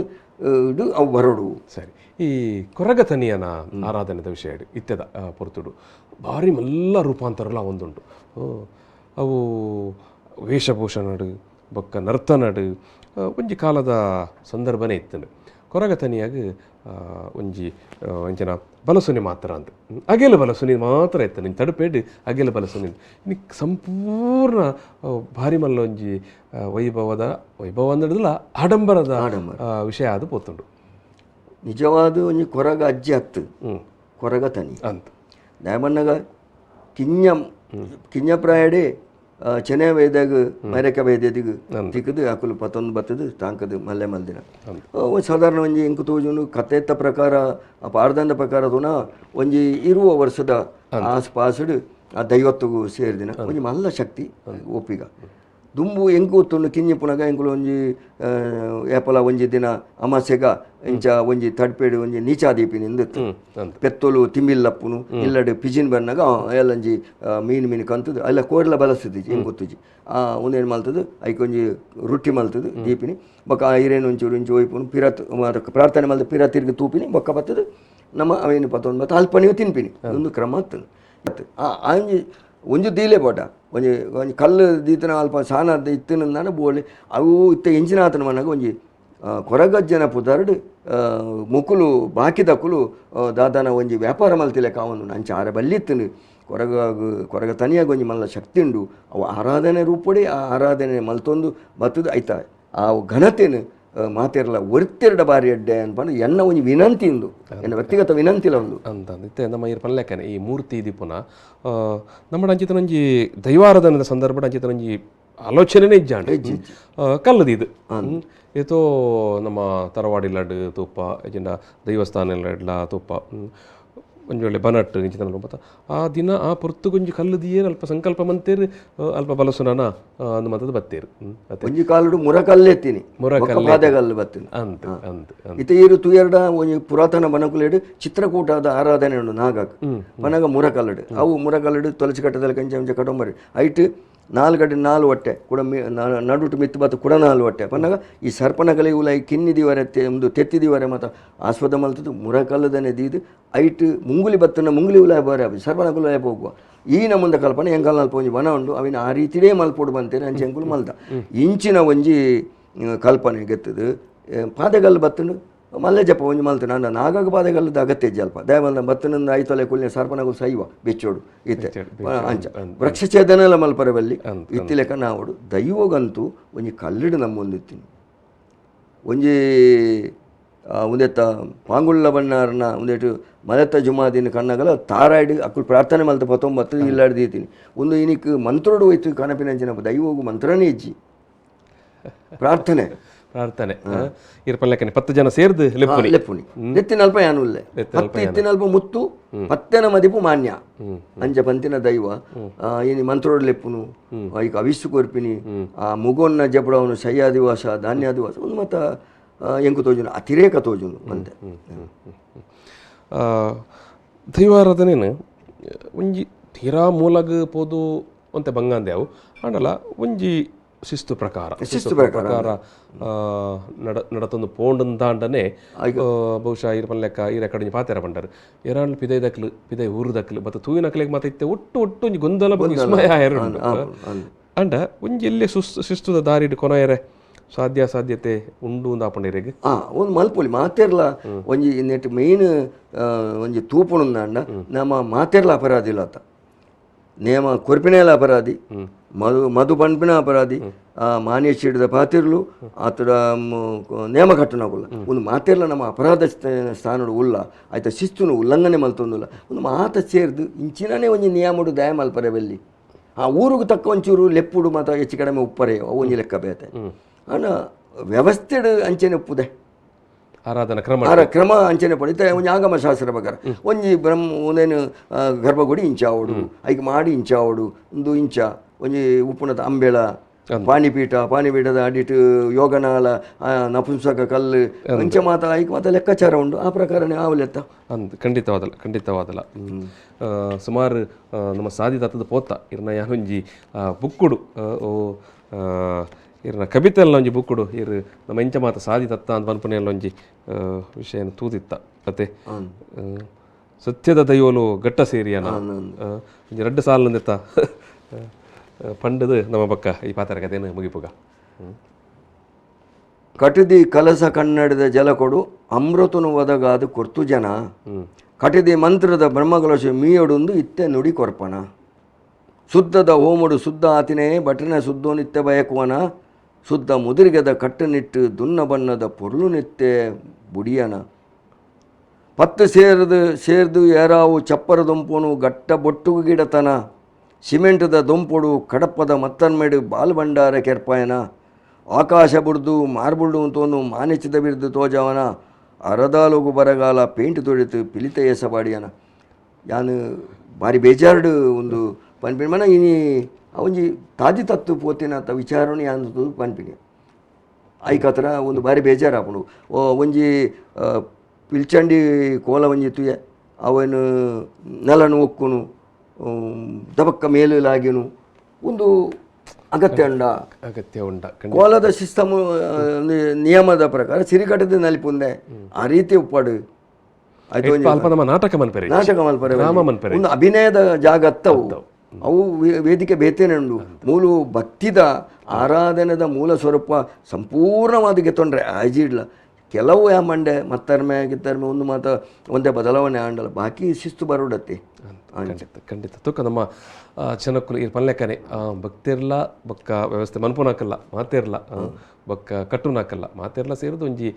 ಅವು ಬರೋಡು ಸರಿ ಈ ಕೊರಗತನಿಯನ ಆರಾಧನೆದ ವಿಷಯ ಇತ್ಯದ ಪೊರ್ತುಡು ಭಾರಿ ಮಲ್ಲ ರೂಪಾಂತರಲ್ಲ ಒಂದುಂಟು ಅವು ವೇಷಭೂಷಣಡು ಬೊಕ್ಕ ನರ್ತನಡು ಒಂಜಿ ಕಾಲದ ಸಂದರ್ಭನೇ ಇತ್ತಂಡು ಕೊರಗತನಿಯಾಗ ಒಂಜಿ ಒಂಚಿನ ಬಲಸುನಿ ಮಾತ್ರ ಅಂತ ಅಗೆಲ ಬಲಸುನಿ ಮಾತ್ರ ಇತ್ತು ನಿನ್ನ ತಡುಪೇಡು ಅಗೆಲ ಬಲಸುನಿ ನೀ ಸಂಪೂರ್ಣ ಭಾರಿ ಮಲ್ಲ ಒಂಜಿ ವೈಭವ ಅಂದಿಡಲ್ಲ ಆಡಂಬರದ ವಿಷಯ ಅದು ಪೋತುಂಡು ನಿಜವಾದ ಒಂಜಿ ಕೊರಗ ಅಜ್ಜಿ ಹತ್ತು ಕೊರಗ ತನಿ ಅಂತ ದಾಯಮನ್ನಗ ಕಿಂಜ ಪ್ರಾಯಡೆ ಚೆನೆ ವೈದ್ಯಾಗ ಮೈರಕ ವೈದ್ಯದಿಗೆ ತಿಕ್ಕದು ಅಕುಲು ಪತ್ತೊಂದು ಬತ್ತದು ತಾಂಕದು ಮಲ್ಲೆ ಮಲ್ದಿನ ಒಂದು ಸಾಧಾರಣ ಒಂಜಿ ಎಂಕು ತೋಜುನು ಕಥೆತ್ತ ಪ್ರಕಾರ ಪಾರ್ದಂಡ ಪ್ರಕಾರ ತುನ ಒಂಜಿ ಇರುವ ವರ್ಷದ ಆಸ್ಪಾಸಡು ಆ ದೈವತ್ತಗೂ ಸೇರಿದಿನ ಒಂಜಿ ಮಲ್ಲ ಶಕ್ತಿ ಒಪ್ಪಿಗ ದುಂಬು ಎಂಕು ಒತ್ತುಂಡು ಕಿಂಜಿ ಪುನಗ ಎಂಕುಲು ಒಂಜಿ ಏಪಲ ಒಂಜಿ ದಿನ ಅಮಾಸೆಗ ಇಂಚ ಒಂಜಿ ತಡ್ಪೇಡು ಒಂಜಿ ನೀಚಾದೀಪಿನಿಂದ ಪೆತ್ತೊಲು ತಿಂಬಿಲ್ಲಪ್ಪುನು ಇಲ್ಲಡು ಪಿಜಿನ್ ಬನ್ನಗ ಎಲ್ಲಂಜಿ ಮೀನು ಕಂತದು ಅಲ್ಲ ಕೋಡ್ಲ ಬಲಸ್ತದಿ ಹೆಂಗೆ ಗೊತ್ತುಜಿ ಒಂದೇನು ಮಲ್ತದು ಐಕೊಂಜಿ ರೊಟ್ಟಿ ಮಲ್ತದು ದೀಪಿನಿ ಬೊಕ್ಕ ಹಿರೇನು ಒಂಚೂರು ಇಂಚು ಒಯ್ಪುನು ಪಿರತ್ ಪ್ರಾರ್ಥನೆ ಮಲ್ತು ಪಿರ ತಿರ್ಗಿ ತೂಪಿನಿ ಬೊಕ್ಕ ಬತ್ತದು ನಮ್ಮ ಅವೇನು ಪತ್ತೊಂದು ಬತ್ತ ಅಲ್ಪನಿಯು ತಿನ್ಪಿನಿ ಒಂದು ಕ್ರಮ ಆಗ್ತದೆ ಅಂಜಿ ಒಂಜು ದೀಲೆ ಬೋಟ ಒಂಜಿ ಒಂಜಿ ಕಲ್ಲು ದೀತನ ಅಲ್ಪ ಸಾನ ಇತ್ತಿನ ಬೋಳಿ ಅವು ಇತ್ತ ಎಂಚಿನ ಆತನ ಮನಾಗ ಒಂಜಿ ಕೊರಗಜ್ಜನ ಪುದರ್ಡು ಮುಕುಲು ಬಾಕಿ ದಕ್ಕುಲು ದಾದಾನ ಒಂಜಿ ವ್ಯಾಪಾರ ಮಲ್ತಿಲೆ ಕಾವೊಂದು ಅಂಚ ಆರ ಬಲ್ಲಿತ್ತನು ಕೊರಗ ತನಿಯಾಗ ಒಂಜಿ ಮಲ್ಲ ಶಕ್ತಿ ಉಂಡು ಅವು ಆರಾಧನೆ ರೂಪಡಿ ಆ ಆರಾಧನೆ ಮಲ್ತೊಂದು ಬತ್ತದು ಆಯ್ತಾ ಆ ಘನತೆನು ಮಾತೆರ್ಲ ಒರ್ತೆರಡ ಬಾರಿ ಅಡ್ಡೆ ಅನ್ಪಂಡು ಎನ್ನ ಒಂಜಿ ವಿನಂತಿ ಉಂದು ಎನ್ನ ವ್ಯಕ್ತಿಗತ ವಿನಂತಿಲ ಉಂದು ಅಂತ ಇತ್ತೆ ನಮ್ಮ ಇರ್ ಪಲ್ಲೆಕ್ಕನೆ ಈ ಮೂರ್ತಿ ದೀಪುನ ನಮ್ಮ ಅಂಚಿತ ಒಂಜಿ ದೈವಾರಾಧನದ ಸಂದರ್ಭ ಅಂಚಿತ ಒಂಜಿ ಆಲೋಚನೆನೇ ಇಜ್ಜಾಂಡು ಕಲ್ಲದು ಇದು ಏತೋ ನಮ್ಮ ತರವಾಡಿ ಲಡ್ ತುಪ್ಪ ಎಜಿಂಡ ದೈವಸ್ಥಾನ ಲಡ್ಲ ತುಪ್ಪ ಒಂಜಿ ಒಳ್ಳೆ ಬನಟ್ ನಿಂಚಿತ ಬತ್ತ ಆ ದಿನ ಆ ಪೊರ್ತುಗೊಂಜಿ ಕಲ್ಲದಿಯೇನು ಅಲ್ಪ ಸಂಕಲ್ಪ ಮಂತೇರು ಅಲ್ಪ ಬಲಸುನನ ಅಂದು ಮತ್ತದು ಬತ್ತೇರು ಒಂಜಿ ಕಾಲುಡು ಮುರಕಲ್ಲೆತ್ತೀನಿ ಮುರಕಲ್ಲು ಬತ್ತೀನಿ ಅಂತ ಅಂತ ಇತ ಈರು ತುಯರ್ಡ ಒಂಜಿ ಪುರಾತನ ಬನಕುಲೇಡು ಚಿತ್ರಕೂಟದ ಆರಾಧನೆ ಉಂಡು ನಾಗಕ್ ಮನಗ ಮುರಕಲ್ಲಡು ಅವು ಮುರಕಲ್ಲಡು ತೊಲಚಿ ಕಟ್ಟದಲ್ಲಿ ಕಂಚ ಅಂಚ ಕಟೊಂಬರಿ ಐಟ್ ನಾಲ್ಗಡೆ ನಾಲ್ ಹೊಟ್ಟೆ ಕೂಡ ನಡುಟು ಮಿತ್ತು ಬತ್ತು ಕೂಡ ನಾಲ್ ಹೊಟ್ಟೆ ಪನ್ನಾಗ ಈ ಸರ್ಪನಗಲಿ ಉಲಾಯಿ ಕಿನ್ನಿದಿವರೆ ಒಂದು ತೆತ್ತಿದಿವರೆ ಮತ್ತು ಆಸ್ಪದ ಮಲ್ತದ್ದು ಮುರಕಲ್ಲದನೆ ದೀದು ಐಟ್ ಮುಂಗುಲಿ ಬತ್ತನ ಮುಂಗುಲಿ ಉಲಾಯ ಬಾರೆ ಸರ್ಪನಗಲು ಉಲಾಯ ಹೋಗುವ ಈ ನಮ್ಮಂದ ಕಲ್ಪನೆ ಎಂಕಲ್ ನಲ್ಪ ಒಂಜಿ ಬನ ಉಂಡು ಅವಿನ ಆ ರೀತಿಯೇ ಮಲ್ಪೋಡು ಬಂತೇನೆ ಅಂಚೆ ಎಂಕುಲು ಮಲ್ತ ಇಂಚಿನ ಒಂಜಿ ಕಲ್ಪನೆ ಗೆತ್ತದು ಪಾದಗಲ್ಲು ಬತ್ತನು ಮಲ್ಲೆ ಜಪ್ಪ ಒಂಜಿ ಮಲ್ತು ನಾನು ನಾಗಾಗ ಪಾದಗಲ್ಲದ ಅಗತ್ಯ ಅಲ್ಪ ದಯಮಲ್ದ ಬತ್ತನಂದ ಐತೊಲೆ ಕುಲ್ಲೆ ಸರ್ಪನಗಲು ಸೈವ ಬೆಚ್ಚೋಡು ಇತ್ತೆ ಅಂಚ ವೃಕ್ಷಛೇದನೆಲ್ಲ ಮಲ್ಪರೆ ಬಲ್ಲಿ ಇತ್ತಿ ಲೆಕ್ಕ ನಾವಡು ದೈವಗಂತೂ ಒಂಜಿ ಕಲ್ಲಿಡು ನಮ್ಮೊಂದಿತ್ತೀನಿ ಒಂಜಿ ಉಂದೆತ್ತ ಪಾಂಗುಳ್ಳ ಬಣ್ಣಾರನ ಉಂದೇಟು ಮಲೆತ್ತ ಜುಮಾದಿನ ಕಣ್ಣಗಲ ತಾರಾಯ್ಡು ಅಕ್ಕಳು ಪ್ರಾರ್ಥನೆ ಮಲ್ತ ಪತ್ತೊಂಬತ್ತು ಇಲ್ಲಾಡ್ದೀತೀನಿ ಒಂದು ಇನಿಕ್ ಮಂತ್ರೋಡು ಹೋಯ್ತು ಕನಪಿನಂಚಿನ ದೈವೋಗು ಮಂತ್ರನೇ ಇಜ್ಜಿ ಪ್ರಾರ್ಥನೆ ಇರ್ಪಲ್ಲೆಕ್ಕನೆ 10 ಜನ ಸೇರ್ದು ಲೆಪ್ಪುನಿ ಎತ್ತಿನಲ್ಪ ಯಾನುಲ್ಲೆ 10 ಎತ್ತಿನಲ್ಪ ಮುತ್ತು 10ನ ಮದಿಪು ಮಾನ್ಯ ಅಂಜ ಪಂತಿನ ದೈವ ಇನಿ ಮಂತ್ರೋಡು ಲೆಪ್ಪುನು ಈಗ ಅವಿಸ್ಸು ಕೊರ್ಪಿನಿ ಆ ಮುಗೋನ್ನ ಜಪಡವನು ಸಹ್ಯಾದಿವಾಸ ಧಾನ್ಯಾದಿವಾಸ ಒಂದು ಮತ ಎಂಕು ತೋಜುನು ಅತಿರೇಕ ತೋಜುನು ಅಂತೆ ದೈವಾರಾಧನೆನು ಒಂಜಿ ತೀರಾ ಮೂಲಗ ಪೋದು ಅಂತೆ ಬಂಗಾಂದ್ಯಾವು ಅಂಡಲ ಒಂಜಿ ಶಿಸ್ತು ಪ್ರಕಾರ ನಡತೊಂದು ಪೋಂಡಂದಾಂಡನೆ ಬಹುಶಃ ಇರ್ಪಲ್ಲೆಕ್ಕ ಈ ರೆಕಡ್ ಪಾತೆರ ಪಂಡರು ಎರಾಂಡ್ಲು ಪಿದೈ ದಕ್ಲು ಪಿದೈ ಊರು ದಕ್ಲು ಮತ್ತು ತೂವಿನ ಕಲೆಗೆ ಮಾತ ಇತ್ತೆ ಒಟ್ಟು ಒಂಜಿ ಗೊಂದಲ ವಿಸ್ಮಯ ಎರಡು ಅಂಡ ಒಂಜಿ ಎಲ್ಲೇ ಶಿಸ್ತುದ ದಾರಿಡು ಕೊನೆಯರೆ ಸಾಧ್ಯತೆ ಉಂಡು ಆಪಂಡಿರೆಗೆ ಒಂದು ಮಲ್ಪೊಲಿ ಮಾತೆರ್ಲ ಒಂಜಿ ನೆಟ್ ಮೇನ್ ಒಂಜಿ ತೂಪುಣಂದಾಂಡ ನಮ್ಮ ಮಾತೆರ್ಲ ಅಪರಾಧಿ ಇಲ್ಲತ್ತ ನೇಮ ಕೊರ್ಪಿನೇಲ ಅಪರಾಧಿ ಮಧು ಪಂಪಿನ ಅಪರಾಧಿ ಮಾನ್ಯ ಹಿಡಿದ ಪಾತಿರ್ಲು ಆತಡ ನೇಮ ಕಟ್ಟನಗುಲ್ಲ ಒಂದು ಮಾತೆರ್ಲ ನಮ್ಮ ಅಪರಾಧ ಸ್ಥಾನಡು ಉಲ್ಲ ಆಯ್ತಾ ಶಿಸ್ತುನು ಉಲ್ಲಂಘನೆ ಮಲ್ತೊಂದುಲ್ಲ ಒಂದು ಮಾತ ಸೇರ್ದು ಇಂಚಿನೇ ಒಂಜಿ ನಿಯಮಡು ದಯ ಮಲ್ಪರೆ ಬೆಲ್ಲಿ ಆ ಊರಿಗೆ ತಕ್ಕ ಒಂಚೂರು ಲೆಪ್ಪುಡು ಮತ್ತು ಹೆಚ್ಚು ಕಡಿಮೆ ಉಪ್ಪರೆ ಒಂಜಿ ಲೆಕ್ಕ ಬೇತೆ ಅಣ್ಣ ವ್ಯವಸ್ಥೆಡು ಅಂಚೆನೆ ಉಪ್ಪುದೆ ಆರಾಧನಾ ಕ್ರಮ ಅಂಚನೆ ಪಡಿತ ಒಂಜಿ ಆಗಮ ಶಾಸ್ತ್ರ ಪ್ರಕಾರ ಒಂಜಿ ಒಂದೇನು ಗರ್ಭಗುಡಿ ಇಂಚಾವಡು ಐಕ್ ಮಾಡಿ ಇಂಚಾವಡು ಒಂದು ಇಂಚ ಒಂಜಿ ಉಪ್ಪುನದ ಅಂಬೆಳ ಪಾಣಿಪೀಠದ ಅಡಿಟ್ ಯೋಗನಾಳ ನಪುಂಸಕ ಕಲ್ಲು ಇಂಚ ಮಾತ ಐಕ್ ಮಾತ ಲೆಕ್ಕಾಚಾರ ಉಂಡು ಆ ಪ್ರಕಾರನೇ ಆವಲೆತ್ತ ಅಂದ್ ಖಂಡಿತವಾದಲ್ಲ ಸುಮಾರು ನಮ್ಮ ಸಾಧಿತ ಪೋತ ಇರ್ನ ಯಾನೊಂಜಿ ಬುಕ್ಕುಡು ಇರ್ನ ಕವಿತೆಲ್ಲ ಒಂಜಿ ಬುಕ್ಕುಡು ಇರು ನಮ್ಮ ಇಂಚ ಮಾತ ಸಾಧಿತತ್ತ ಅಂತ ಪನ್ಪನೆಲ್ಲ ಒಂಜಿ ವಿಷಯನ ತೂದಿತ್ತ ಮತ್ತೆ ಸತ್ಯದ ದೈವಲು ಗಟ್ಟ ಸೇರಿಯನ ಒಂಜಿ 2 ಸಾಲಂದಿತ್ತ ಪಂಡದು ನಮ್ಮ ಬಕ್ಕ ಈ ಪಾತ್ರ ಕಥೆಯನ್ನು ಮುಗಿಪುಗ ಕಟಿದಿ ಕಲಸ ಕನ್ನಡದ ಜಲ ಕೊಡು ಅಮೃತನು ಒದಗಾದು ಕೊರ್ತು ಜನ ಕಟಿದಿ ಮಂತ್ರದ ಬ್ರಹ್ಮಕಲಶ ಮೀಯೊಡುಂದು ಇತ್ತೆ ನುಡಿ ಕೊರ್ಪಣ ಶುದ್ಧದ ಹೋಮುಡು ಶುದ್ಧ ಆತಿನೇ ಬಟನೆ ಶುದ್ಧೋ ನಿತ್ಯ ಬಯಕುವನ ಶುದ್ಧ ಮುದುರಿಗದ ಕಟ್ಟನಿಟ್ಟು ದುನ್ನ ಬಣ್ಣದ ಪೊರ್ಲು ನಿತ್ಯ ಬುಡಿಯನ 10 ಸೇರ್ದು ಏರಾವು ಚಪ್ಪರ ದುಂಪುನು ಗಟ್ಟ ಬೊಟ್ಟುಗು ಗಿಡತನ ಸಿಮೆಂಟದ ದೊಂಪೊಡು ಕಡಪದ ಮತ್ತನ್ಮೇಡು ಬಾಲ್ ಭಂಡಾರ ಕೆರ್ಪಾಯನ ಆಕಾಶ ಬುಡ್ದು ಮಾರ್ಬುಳ್ಡು ಅಂತೊಂದು ಮಾನಿಚಿದ ಬಿರ್ದು ತೋಜವನ ಅರದಾಲೋಗು ಬರಗಾಲ ಪೇಂಟ್ ತೊಡಿತು ಪಿಲಿತ ಏಸಬಾಡಿಯನ ಯಾನು ಬಾರಿ ಬೇಜಾರ್ಡು ಒಂದು ಪನ್ಪಿನ ಮನ ಇನಿ ಒಂಜಿ ತಾದಿ ತತ್ತು ಪೋತಿನ ಅತ್ತ ವಿಚಾರಣೆ ಅಂದು ಪನ್ಪಿನಿ ಐಕತ್ರ ಒಂದು ಬಾರಿ ಬೇಜಾರಾಪುಂಡು ಒಂಜಿ ಪಿಲ್ಚಂಡಿ ಕೋಲ ಒಂಜಿ ತುಯ ಅವನು ನೆಲನು ಒಕ್ಕುನು ದಬಕ್ಕ ಮೇಲಾಗಿನು ಒಂದು ಅಗತ್ಯ ಉಂಡ ಕೋಲದ ಸಿಸ್ಟಮ್ ನಿಯಮದ ಪ್ರಕಾರ ಸಿರಿಕಟ್ಟದ ನಲಿಪುಂದೆ ಆ ರೀತಿ ಉಪ್ಪಾಡು ನಾಟಕ ಮಲ್ಪರೆ ಒಂದು ಅಭಿನಯದ ಜಾಗ ಅತ್ತವು ಅವು ವೇದಿಕೆ ಬೇತೇನೆ ಉಂಡು ಮೂಲ ಭಕ್ತಿದ ಆರಾಧನೆದ ಮೂಲ ಸ್ವರೂಪ ಸಂಪೂರ್ಣವಾದ ಗೆತ್ತೊಂಡ್ರೆ ಆಜಿಡ್ಲ ಕೆಲವು ಮಂಡೆ ಮತ್ತರ್ಮೆ ಗಿತ್ತರ್ಮೆ ಒಂದು ಮಾತ ಒಂದೇ ಬದಲಾವಣೆ ಆಂಡಲ್ಲ ಬಾಕಿ ಶಿಸ್ತು ಬರೋಡತ್ತೆ ಖಂಡಿತ ತೂಕ ನಮ್ಮ ಚೆನ್ನಕ್ಕಲು ಈ ಪಲ್ಲೆಕ್ಕನೆ ಭಕ್ತಿರ್ಲ ಬೊಕ್ಕ ವ್ಯವಸ್ಥೆ ಮನ್ಪುನಾಕಲ್ಲ ಮಾತೇರ್ಲ ಬೊಕ್ಕ ಕಟ್ಟುನಾಕಲ್ಲ ಮಾತೇರ್ಲ ಸೇರಿದು ಒಂಜಿ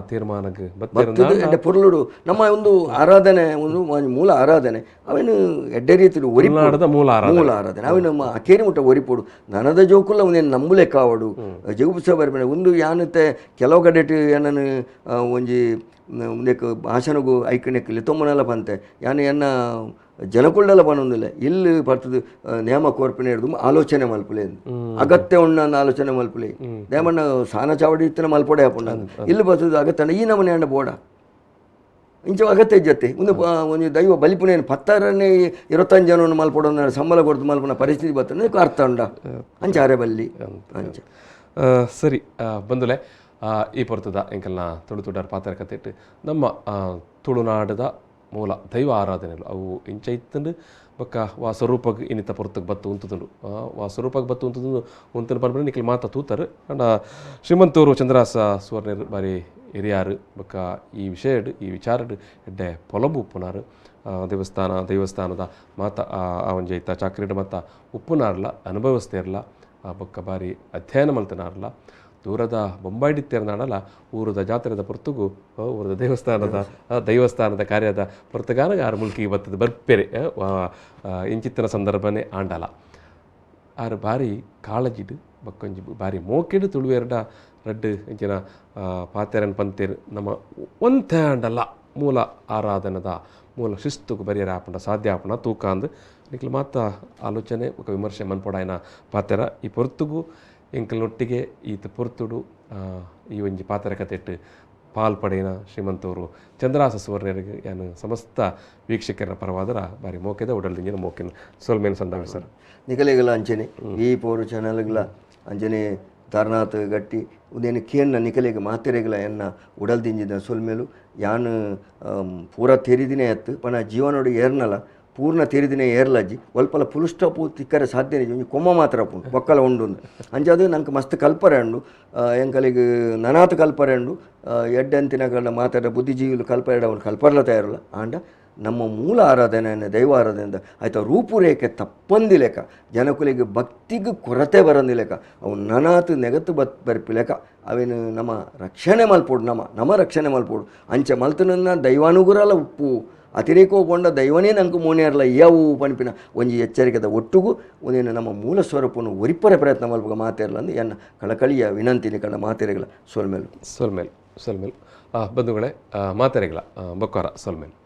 ತೀರ್ಮಾನಕ್ಕೆ ಬತ್ತಿರ ಪೊರ್ಲುಡು ನಮ್ಮ ಒಂದು ಆರಾಧನೆ ಒಂದು ಮೂಲ ಆರಾಧನೆ ಅವೇನು ಎಡ್ಡೆ ರೀತಿ ಮೂಲ ಆರಾಧನೆ ಅವೆ ನಮ್ಮ ಅಕೇರಿ ಮುಟ್ಟ ಒರಿಪೋಡು ನನದ ಜೋಕುಲ್ಲ ಒಂದೇನು ನಂಬುಲೆ ಕಾವಡು ಜಗುಪ್ಸ ಬರ್ಬೇಡ ಒಂದು ಯಾನತ್ತೆ ಕೆಲವು ಕಡೆಟ್ ಏನನ್ನು ಒಂಜಿ ಉಂದೆಕ್ ಭಾಷಣಗೂ ಐಕಣೆಕ್ಕಿಲ್ಲ ತೊಮ್ಮನೆಲ್ಲ ಬಂತೆ ಯಾನು ಎನ್ನ ಜನಕುಳ್ಳೆಲ್ಲ ಬನ್ನೊಂದಿಲ್ಲ ಇಲ್ಲಿ ಬರ್ತದೆ ನೇಮ ಕೋರ್ಪಿನ ಹಿಡಿದು ಆಲೋಚನೆ ಮಲ್ಪಲೆ ಅಗತ್ಯ ಉಣ್ಣ ಆಲೋಚನೆ ಮಲ್ಪಲೆ ನೇಮಣ್ಣ ಸಾನ ಚಾವಡಿ ಇತ್ತಿನ ಮಲ್ಪೊಡೆ ಹಾಪುಂಡ ಇಲ್ಲಿ ಬರ್ತದೆ ಅಗತ್ಯ ಈ ನಮನೆ ಅಂಡ ಬೋಡ ಇಂಚ ಅಗತ್ಯ ಇಜ್ಜತ್ತೆ ಒಂದು ದೈವ ಬಲಿಪುನೇನು 25 ಜನವನ್ನು ಮಲ್ಪೊಡ ಸಂಬಳ ಕೊಡ್ತು ಮಲ್ಪನ ಪರಿಸ್ಥಿತಿ ಬರ್ತದೆ ಅರ್ಥ ಉಂಡ ಅಂಚಾರೆ ಬಲ್ಲಿ ಅಂಚ ಸರಿ ಬಂದುಲೆ ಈ ಪೊರ್ತದ ಎಂಕಲ್ನ ತುಳುತುಡಾರ್ ಪಾತ್ರ ಕತೆ ಇಟ್ಟು ನಮ್ಮ ತುಳುನಾಡದ ಮೂಲ ದೈವ ಆರಾಧನೆಗಳು ಅವು ಇಂಚ ಇತ್ತಂಡು ಬೊಕ್ಕ ವಾ ಸ್ವರೂಪಕ್ಕೆ ಇನ್ನಿತ ಪೊರ್ತಕ್ಕೆ ಬತ್ತು ಉಂತುಂಡು ವಾ ಸ್ವರೂಪಕ್ಕೆ ಬತ್ತು ಉಂತುಂಡು ಉಂತನ ಪನ್ಪಡೆ ನಿಖಿಲ್ ಮಾತ ತೂತಾರೆ ಅಂಡ ಶ್ರೀಮಂತೂರು ಚಂದ್ರಾಸ ಸುವರ್ಣರು ಬಾರಿ ಹಿರಿಯಾರು ಬೊಕ್ಕ ಈ ವಿಷಯ ಈ ವಿಚಾರ ಎಡ್ಡೆ ಪೊಲಬು ಉಪ್ಪುನಾರು ದೇವಸ್ಥಾನದ ಮಾತ ಆ ಒಂಜಿ ಐತ ಚಾಕ್ರಿಡ್ ಮತ್ತ ಉಪ್ಪುನಾರ್ಲ ಅನುಭವಿಸ್ತೇರ್ಲ ಬೊಕ್ಕ ಬಾರಿ ಅಧ್ಯಯನ ಮಲ್ತನಾರ್ಲ ದೂರದ ಬೊಂಬಾಯಿ ತೇರ್ನಾಡಲ್ಲ ಊರದ ಜಾತ್ರೆದ ಪೊರ್ತುಗು ಊರದ ದೈವಸ್ಥಾನದ ಕಾರ್ಯದ ಪೊರ್ತಗಾನ ಆರು ಮುಲ್ಕಿಗೆ ಬರ್ತದೆ ಬರ್ಪೆರೆ ಇಂಚಿತ್ತಿನ ಸಂದರ್ಭನೇ ಆಂಡಲ ಆರು ಬಾರಿ ಕಾಳಜಿಡು ಬಕ್ಕೊಂಜಿ ಬಾರಿ ಮೋಕೆಡು ತುಳುವೆರಡ ರಡ್ಡು ಇಂಚಿನ ಪಾತೆರನ್ ಪಂತೇರು ನಮ್ಮ ಒಂತೆ ಆಂಡಲ್ಲ ಮೂಲ ಆರಾಧನದ ಮೂಲ ಶಿಸ್ತುಗು ಬರಿಯರ ಆಪುಂಡ ಸಾಧ್ಯ ಆಪುಂಡ ತೂಕ ಅಂದು ನಿಖಿಲ್ ಮಾತ ಆಲೋಚನೆ ఒక ವಿಮರ್ಶೆ ಮನ್ಪೊಡಾಯನ ಪಾತೆರ ಈ ಪೊರ್ತುಗು ಎಂಕಲ್ನೊಟ್ಟಿಗೆ ಈತ ಪೊರ್ತುಡು ಈ ಒಂಜಿ ಪಾತ್ರ ಕತೆಟ್ಟು ಪಾಲ್ಪಡೆನ ಶ್ರೀಮಂತವರು ಚಂದ್ರಾಸ ಸುವರ್ಣರಿಗೆ ಯಾನು ಸಮಸ್ತ ವೀಕ್ಷಕರ ಪರವಾದರ ಬಾರಿ ಮೋಕೆದ ಉಡಲ್ದಿಂಜಿನ ಮೋಕಿನ ಸೋಲ್ಮೇನು ಸಂದಾವೆ ಸರ್ ನಿಕಲೆಗಳ ಅಂಚನೆ ಈ ಪೋರು ಚಾನಲ್ಗಳ ಅಂಚನೆ ತಾರನಾಥ್ ಗಟ್ಟಿ ಉದೇನು ಕೇನ್ನ ನಿಕಲೆಗೆ ಮಾತೆರೆಗಳ ಎನ್ನ ಉಡಲ್ದಿಂಜಿದ ಸೊಲ್ಮೇಲು ಯಾನು ಪೂರ ತೆರಿದಿನೇ ಎತ್ತು ಪನ ಜೀವನೋಡು ಏರ್ನಲ್ಲ ಪೂರ್ಣ ತೆರಿದಿನೇ ಏರ್ಲಜ್ಜಿ ಒಲ್ಪಲ ಫುಲ್ ಸ್ಟಾಪು ತಿಕ್ಕರೆ ಸಾಧ್ಯನೇ ಒಂಜಿ ಕೊಮ್ಮ ಮಾತ್ರ ಪುಂಡು ಬೊಕ್ಕಲ ಉಂಡು ಅಂಚದು ನಂಗೆ ಮಸ್ತ್ ಕಲ್ಪರೆ ಉಂಡು ಎಂಕಲಿಗೆ ನನಾತ್ ಕಲ್ಪರೆ ಉಂಡು ಎಡ್ಡಂತಿನ ಕಲ್ಲ ಮಾತಾಡ ಬುದ್ಧಿಜೀವಿಲು ಕಲ್ಪರೆ ಅವ್ನು ಕಲ್ಪರ್ಲ ತಯಾರಲ್ಲ ಆಂಡ ನಮ್ಮ ಮೂಲ ಆರಾಧನೆ ದೈವ ಆರಾಧನೆಯಿಂದ ಆಯ್ತಾ ರೂಪುರೇಖೆ ತಪ್ಪಂದಿಲೆಕ ಜನಕುಲಿಗೆ ಭಕ್ತಿಗೆ ಕೊರತೆ ಬರಂದಿಲೆಕ ಅವು ನನಾತ್ ನೆಗತ್ತು ಬರ್ಪಿಲೆಕ ಅವೇನು ನಮ್ಮ ರಕ್ಷಣೆ ಮಲ್ಪೋಡು ನಮ್ಮ ರಕ್ಷಣೆ ಮಲ್ಪೋಡು ಅಂಚೆ ಮಲ್ತನನ್ನ ದೈವಾನುಗುರಲ್ಲ ಉಪ್ಪು ಅತಿರೇಕಗೊಂಡ ದೈವನೇ ನಂಗೆ ಮೋನೇರಲ್ಲ ಯಾವು ಪನಿಪಿನ ಒಂಜಿ ಎಚ್ಚರಿಕೆದ ಒಟ್ಟಿಗೂ ಒಂದೇನು ನಮ್ಮ ಮೂಲ ಸ್ವರೂಪವನ್ನು ಒರಿಪರೆ ಪ್ರಯತ್ನ ಮಲ್ಪಗ ಮಾತೇರಲ್ಲ ಅಂದ್ರೆ ಎನ್ನ ಕಳಕಳಿಯ ವಿನಂತಿನಿ ಕಂಡ ಮಾತೆರೆಗಳ ಸೋಲ್ಮೇಲು ಬಂಧುಗಳೇ ಮಾತೆರೆಗಳ ಬೊಕ್ಕಾರ ಸೋಲ್ಮೇಲು